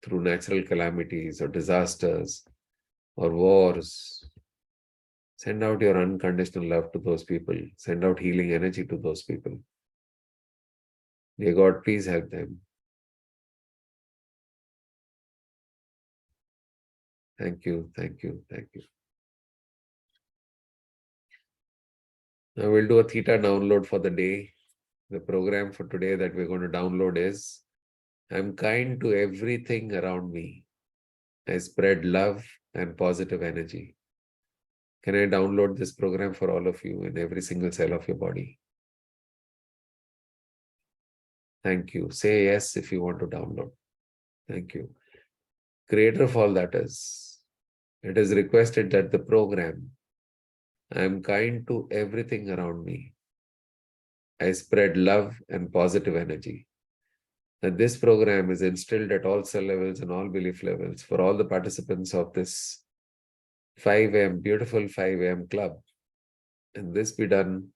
through natural calamities or disasters or wars. Send out your unconditional love to those people. Send out healing energy to those people. Dear God, please help them. Thank you, thank you, thank you. Now we'll do a theta download for the day. The program for today that we're going to download is, I'm kind to everything around me. I spread love and positive energy. Can I download this program for all of you in every single cell of your body? Thank you. Say yes if you want to download. Thank you. Creator of all that is, it is requested that the program, I am kind to everything around me. I spread love and positive energy. That this program is instilled at all cell levels and all belief levels for all the participants of this 5 a.m., beautiful 5 a.m. club. And this be done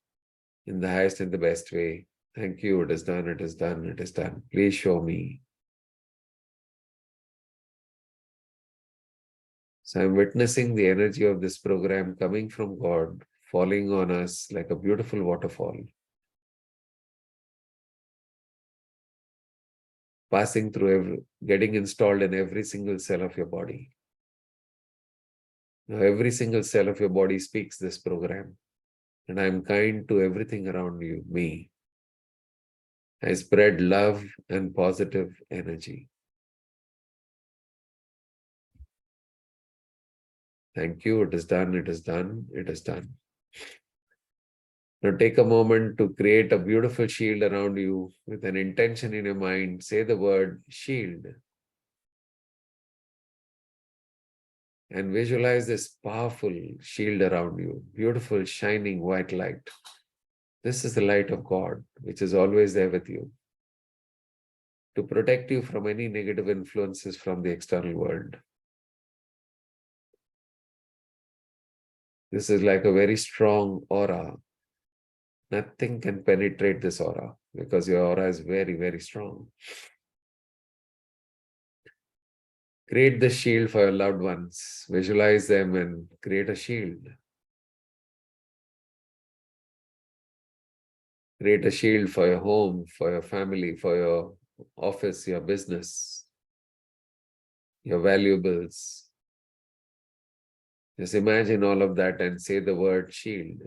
in the highest and the best way. Thank you. It is done. It is done. It is done. Please show me. So I'm witnessing the energy of this program coming from God, falling on us like a beautiful waterfall, passing through, getting installed in every single cell of your body. Now, every single cell of your body speaks this program. And I'm kind to everything around you, me. I spread love and positive energy. Thank you. It is done. It is done. It is done. Now take a moment to create a beautiful shield around you with an intention in your mind. Say the word shield. And visualize this powerful shield around you. Beautiful, shining white light. This is the light of God, which is always there with you, to protect you from any negative influences from the external world. This is like a very strong aura. Nothing can penetrate this aura because your aura is very, very strong. Create the shield for your loved ones. Visualize them and create a shield. Create a shield for your home, for your family, for your office, your business, your valuables. Just imagine all of that and say the word shield.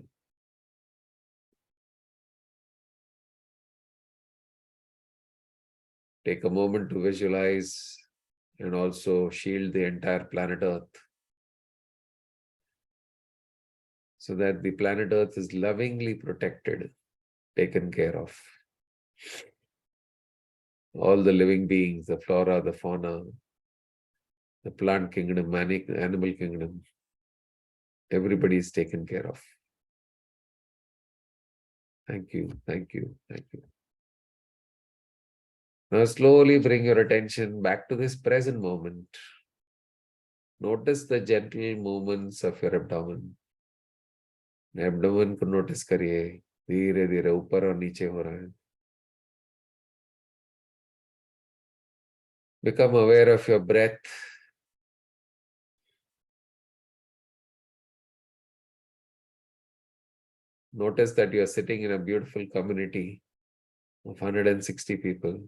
Take a moment to visualize and also shield the entire planet Earth, so that the planet Earth is lovingly protected, taken care of. All the living beings, the flora, the fauna, the plant kingdom, animal kingdom, everybody is taken care of. Thank you, thank you, thank you. Now slowly bring your attention back to this present moment. Notice the gentle movements of your abdomen. Abdomen को notice करिए, धीरे धीरे ऊपर और नीचे हो रहा है. Become aware of your breath. Notice that you are sitting in a beautiful community of 160 people,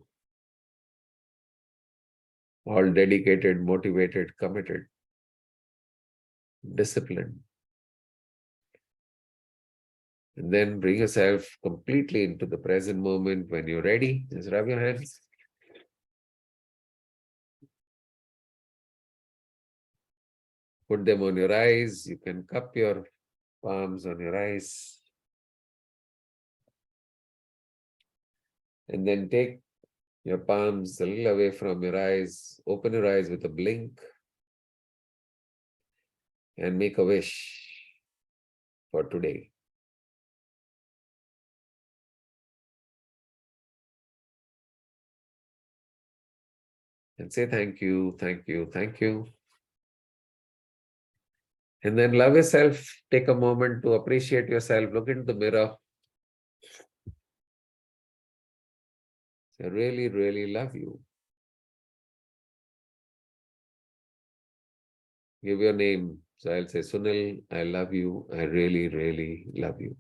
all dedicated, motivated, committed, disciplined. And then bring yourself completely into the present moment. When you're ready, just rub your hands. Put them on your eyes. You can cup your palms on your eyes. And then take your palms a little away from your eyes. Open your eyes with a blink. And make a wish for today. And say thank you, thank you, thank you. And then love yourself. Take a moment to appreciate yourself. Look into the mirror. I really, really love you. Give your name. So I'll say, Sunil, I love you. I really, really love you.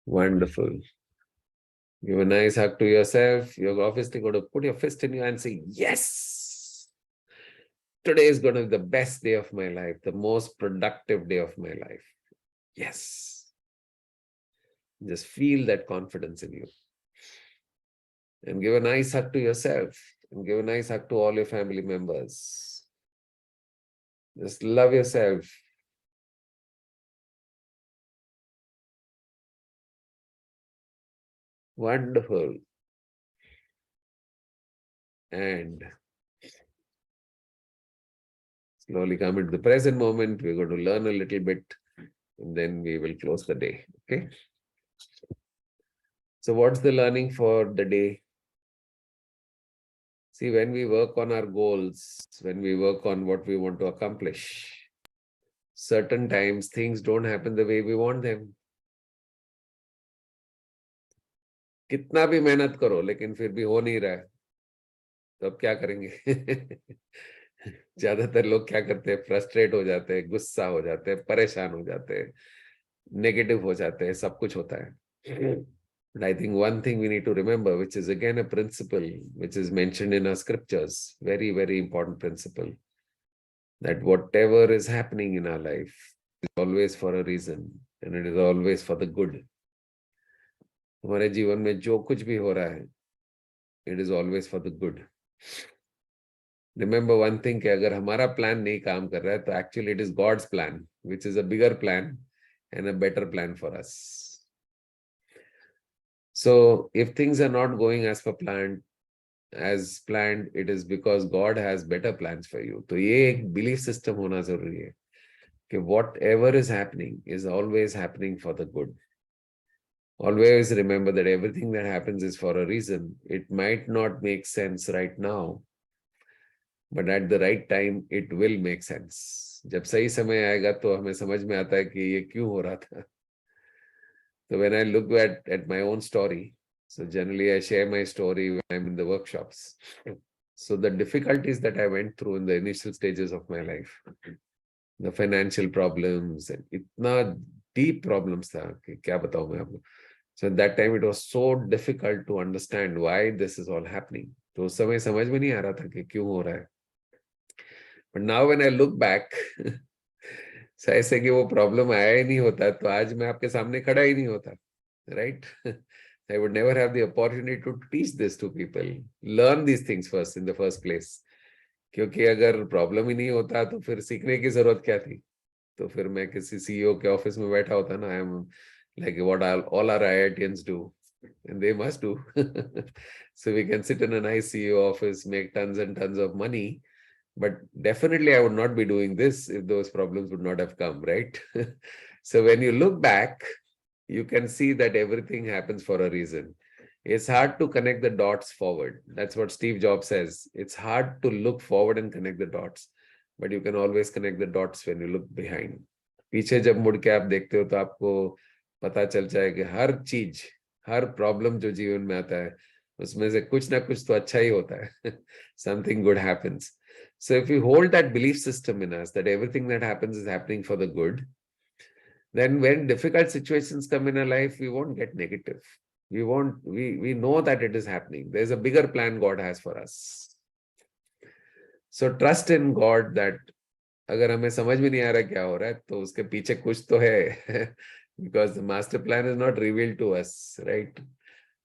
Wonderful. Give a nice hug to yourself. You're obviously going to put your fist in your hand and say, yes, today is going to be the best day of my life, the most productive day of my life. Yes. Just feel that confidence in you. And give a nice hug to yourself. And give a nice hug to all your family members. Just love yourself. Wonderful. And slowly come into the present moment. We're going to learn a little bit and then we will close the day. Okay. So what's the learning for the day? See, when we work on our goals, when we work on what we want to accomplish, certain times things don't happen the way we want them. कितना भी मेहनत करो लेकिन फिर भी हो नहीं रहा है, तो अब क्या करेंगे? ज्यादातर लोग क्या करते हैं? फ्रस्ट्रेट हो जाते हैं, गुस्सा हो जाते हैं, परेशान हो जाते हैं, नेगेटिव हो जाते हैं, सब कुछ होता है. But I think one thing we need to remember, which is again a principle which is mentioned in our scriptures, very, very important principle, that whatever is happening in our life is always for a reason and it is always for the good. हमारे जीवन में जो कुछ भी हो रहा है, it is always for the good. Remember one thing, कि अगर हमारा प्लान नहीं काम कर रहा है, तो actually it is God's plan, which is a bigger plan and a better plan for us. So if things are not going as planned, it is because God has better plans for you. तो ये एक belief system होना जरूरी है कि whatever is happening is always happening for the good. Always remember that everything that happens is for a reason. It might not make sense right now, but at the right time it will make sense. जब सही समय आएगा तो हमें समझ में आता है कि ये क्यों हो रहा था. So when I look at my own story, so generally I share my story when I'm in the workshops. So the difficulties that I went through in the initial stages of my life, the financial problems and इतना deep problems था कि क्या बताऊं मैं आपको. So at that time it was so difficult to understand why this is all happening. तो उस समय समझ में नहीं आ रहा था कि क्यों हो रहा है. But now when I look back, so ऐसे कि वो प्रॉब्लम आया ही नहीं होता तो आज मैं आपके सामने खड़ा ही नहीं होता, right? I would never have the opportunity to teach this to people, learn these things first in the first place. क्योंकि अगर प्रॉब्लम ही नहीं होता तो फिर सीखने की जरूरत क्या थी? तो फिर मैं किसी सीईओ के ऑफिस में बैठा होता ना. I am like what all our IITians do, and they must do. So we can sit in a nice CEO office, make tons and tons of money, but definitely I would not be doing this if those problems would not have come, right? So when you look back, you can see that everything happens for a reason. It's hard to connect the dots forward. That's what Steve Jobs says. It's hard to look forward and connect the dots, but you can always connect the dots when you look behind. पीछे जब मुड़ के आप देखते हो तो आपको पता चल जाए कि हर चीज, हर प्रॉब्लम जो जीवन में आता है उसमें से कुछ ना कुछ तो अच्छा ही होता है. Something good happens. So if we hold that belief system in us that everything that happens is happening for the good, then when difficult situations come in our life, we won't get negative. We know that it is happening. There's a bigger plan God has for us. So trust in God that अगर हमें समझ में नहीं आ रहा क्या हो रहा है तो उसके पीछे कुछ तो है. Because the master plan is not revealed to us, right?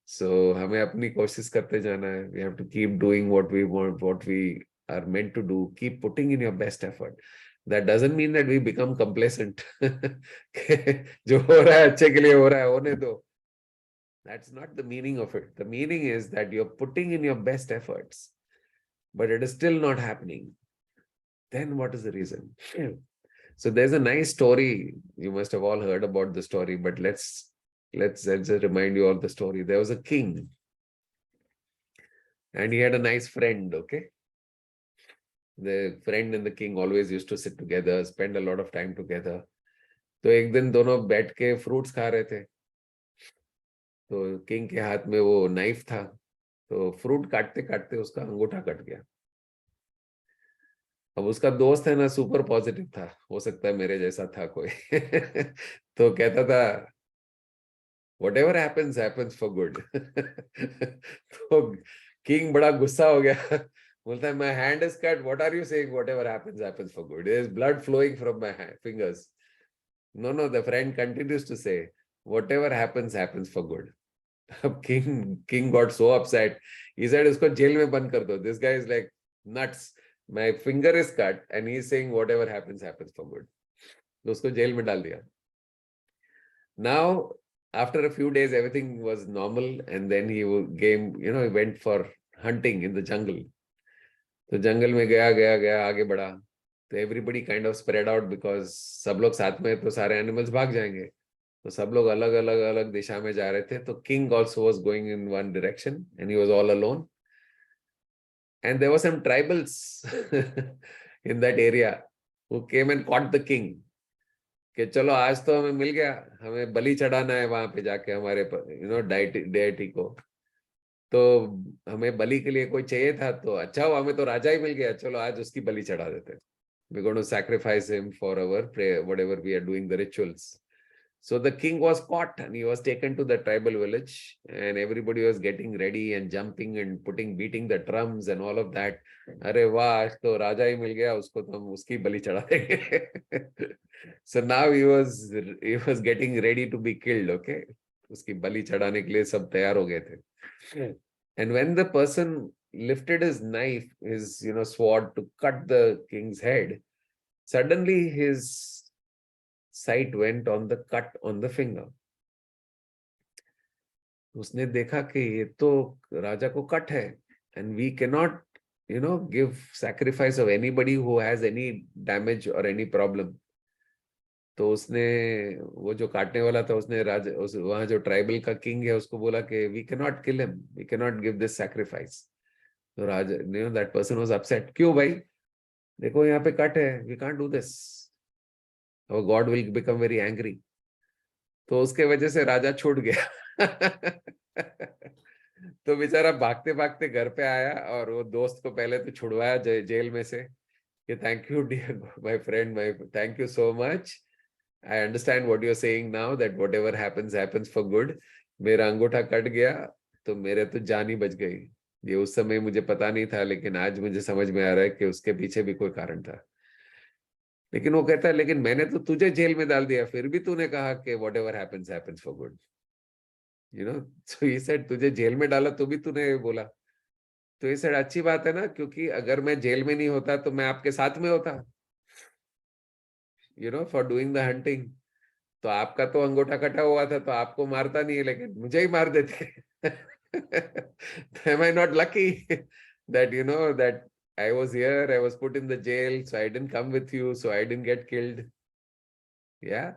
So हमें अपनी कोशिश करते जाना है. We have to keep doing what we want, what we are meant to do. Keep putting in your best effort. That doesn't mean that we become complacent. जो हो रहा है अच्छे के लिए हो रहा है, होने दो. That's not the meaning of it. The meaning is that you're putting in your best efforts, but it is still not happening. Then what is the reason? So there's a nice story. You must have all heard about the story, but let's just remind you all the story. There was a king, and he had a nice friend. Okay, the friend and the king always used to sit together, spend a lot of time together. तो एक दिन दोनों बैठ के fruits खा रहे थे. तो किंग के हाथ में वो नाइफ था, तो फ्रूट काटते काटते उसका अंगूठा कट गया. अब उसका दोस्त है ना, सुपर पॉजिटिव था, हो सकता है मेरे जैसा था कोई. तो कहता था whatever happens happens for good. तो किंग बड़ा गुस्सा हो गया. बोलता है my hand is cut, what are you saying? Whatever happens happens for good. There is blood flowing from my fingers. No, the friend continues to say, whatever happens, happens for good. King got so upset. He said, "Usko jail mein band kar do." This guy is like nuts. My finger is cut and he's saying whatever happens, happens for good. तो उसको jail में डाल दिया. Now, after a few days, everything was normal, and then he he went for hunting in the jungle. तो जंगल में गया आगे बढ़ा. तो everybody kind of spread out because सब लोग साथ में तो सारे animals भाग जाएंगे. तो सब लोग अलग अलग अलग दिशा में जा रहे थे. तो king also was going in one direction and he was all alone. And there were some tribals in that area who came and caught the king. कि चलो आज तो हमें मिल गया, हमें बलि चढ़ाना है वहां पे जाके हमारे डेटी को. तो हमें बलि के लिए कोई चाहिए था, तो अच्छा हुआ हमें तो राजा ही मिल गया, चलो आज उसकी बलि चढ़ा देते हैं. We're going to sacrifice him for our prayer, whatever we are doing the rituals. So the king was caught and he was taken to the tribal village, and everybody was getting ready and jumping and beating the drums and all of that. अरे वाह, आज तो राजा ही मिल गया, उसको तो हम उसकी बलि चढ़ा देंगे. So now he was getting ready to be killed. Okay, उसकी बलि चढ़ाने के लिए सब तैयार हो गए थे. And when the person lifted his knife, his sword to cut the king's head, suddenly his sight went on the cut on the finger. उसने देखा कि ये तो राजा को कट है, and we cannot give sacrifice of anybody who has any damage or any problem. तो उसने वो जो काटने वाला था, उसने वहां जो ट्राइबल का किंग है उसको बोला कि we can not kill him, we can not give this sacrifice. तो राजा दैट पर्सन वाज अपसेट. क्यों भाई, देखो यहाँ पे कट है, वी कांट डू दिस, और God will become very angry. तो उसके वजह से राजा छूट गया. तो बेचारा भागते भागते घर पे आया और वो दोस्त को पहले तो छुड़वाया जेल में से कि thank you dear my friend, my thank you so much. I understand what you're saying now, that whatever happens, happens for good. मेरा अंगूठा कट गया तो मेरे तो जान ही बच गई. ये उस समय मुझे पता नहीं था, लेकिन आज मुझे समझ में आ रहा है कि उसके पीछे भी कोई कारण था. लेकिन वो कहता है, लेकिन मैंने तो तुझे जेल में डाल दिया, फिर भी तूने कहा कि whatever happens, happens for good. So he said, तुझे जेल में डाला तो भी तूने बोला. तो ये सर अच्छी बात है ना, क्योंकि अगर मैं जेल में नहीं होता तो मैं आपके साथ में होता, फॉर डूइंग द हंटिंग. तो आपका तो अंगूठा कटा हुआ था तो आपको मारता नहीं है, लेकिन मुझे ही मार देते. Am I not lucky that that I was here, I was put in the jail, so I didn't come with you, so I didn't get killed. Yeah.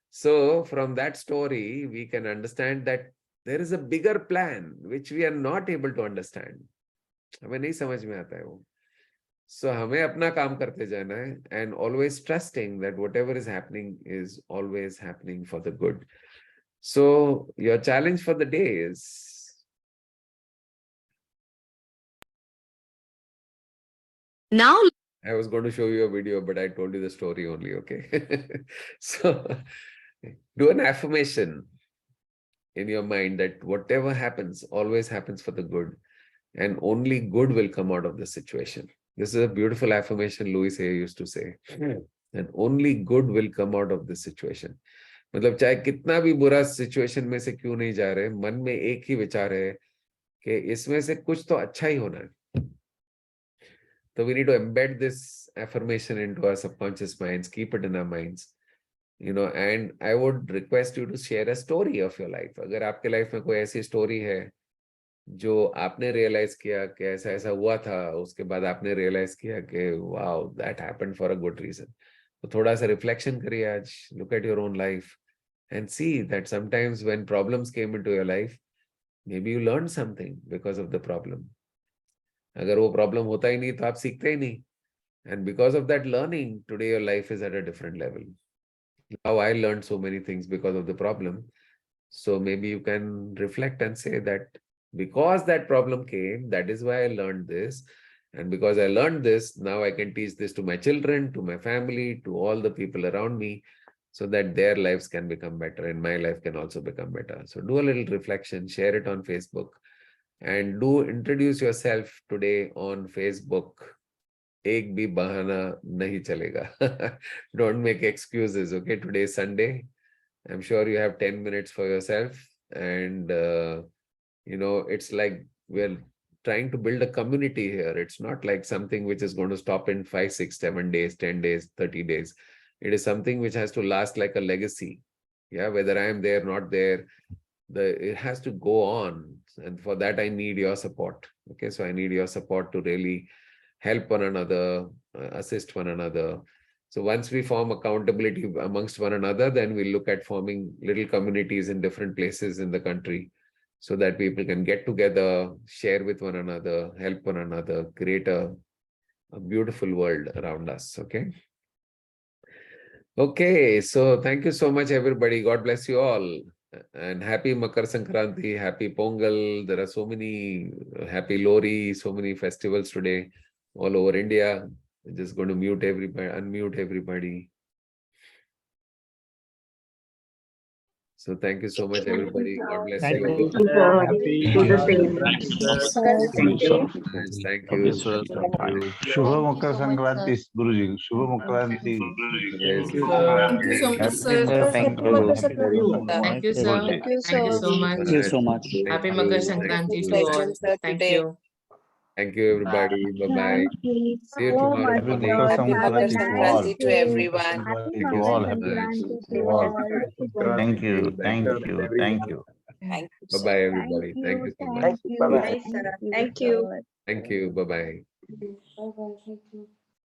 So from that story, we can understand that there is a bigger plan which we are not able to understand. हमें नहीं समझ में आता है वो. So हमें अपना काम करते जाना है, and always trusting that whatever is happening is always happening for the good. So your challenge for the day is, now I was going to show you a video, but I told you the story only, okay? So do an affirmation in your mind that whatever happens always happens for the good, and only good will come out of the situation. This is a beautiful affirmation Louis Hay used to say. And only good will come out of this situation. मतलब चाहे कितना भी बुरा situation में से क्यों नहीं जा रहे, मन में एक ही विचार है कि इसमें से कुछ तो अच्छा ही होना है. So we need to embed this affirmation into our subconscious minds, keep it in our minds. And I would request you to share a story of your life. अगर आपके लाइफ में कोई ऐसी स्टोरी है जो आपने रियलाइज किया कि ऐसा ऐसा हुआ था, उसके बाद आपने रियलाइज किया कि wow, that happened for a good reason. तो थोड़ा सा रिफ्लेक्शन करिए आज, look at your own life and see that sometimes when problems came into your life, maybe you learned something because of the problem. अगर वो problem होता ही नहीं तो आप सीखते ही नहीं. And because of that learning, today your life is at a different level. Now I learned so many things because of the problem. So maybe you can reflect and say that because that problem came, that is why I learned this. And because I learned this, now I can teach this to my children, to my family, to all the people around me, so that their lives can become better and my life can also become better. So do a little reflection, share it on Facebook, and do introduce yourself today on Facebook एक भी बहाना नहीं चलेगा. Don't make excuses. Okay, today is Sunday. I'm sure you have 10 minutes for yourself, and it's like we're trying to build a community here. It's not like something which is going to stop in 5, 6, 7 days, 10 days, 30 days. It is something which has to last like a legacy. Yeah, whether I am there, not there, it has to go on. And for that, I need your support. Okay, so I need your support to really help one another, assist one another. So once we form accountability amongst one another, then we look at forming little communities in different places in the country so that people can get together, share with one another, help one another, create a beautiful world around us. Okay. Okay, so thank you so much, everybody. God bless you all. And happy Makar Sankranti, happy Pongal. There are so many happy Lori, so many festivals today all over India. I'm just going to mute everybody, unmute everybody. So thank you so much, everybody. God bless Thank you. you, All. sir. Happy Thank you, sir. Thank you, sir. Thank God you. bless you. Thank you. Shubha Makar Sankranti, Guruji. Shubha Makranti. Yes. Thank you so much, sir. Thank you. Thank you, sir. Good day. Thank you so much. Thank you so much. Thank Happy you. Makar Thank Sankranti you. to all. Thank you. Thank you, everybody. Bye-bye. Thank you See you so tomorrow much, Happy morning. Makar sir. Have a Sankranti to all. nice day. Makar Happy Sankranti to Makar all. Happy Sankranti to to all. all. Thank you. Thank you. Thank you. Bye-bye, Thank everybody. Thank you. you so much. Thank you. Bye-bye. Thank you, Thank you. sir. Thank you. Bye-bye. Bye bye. Thank you.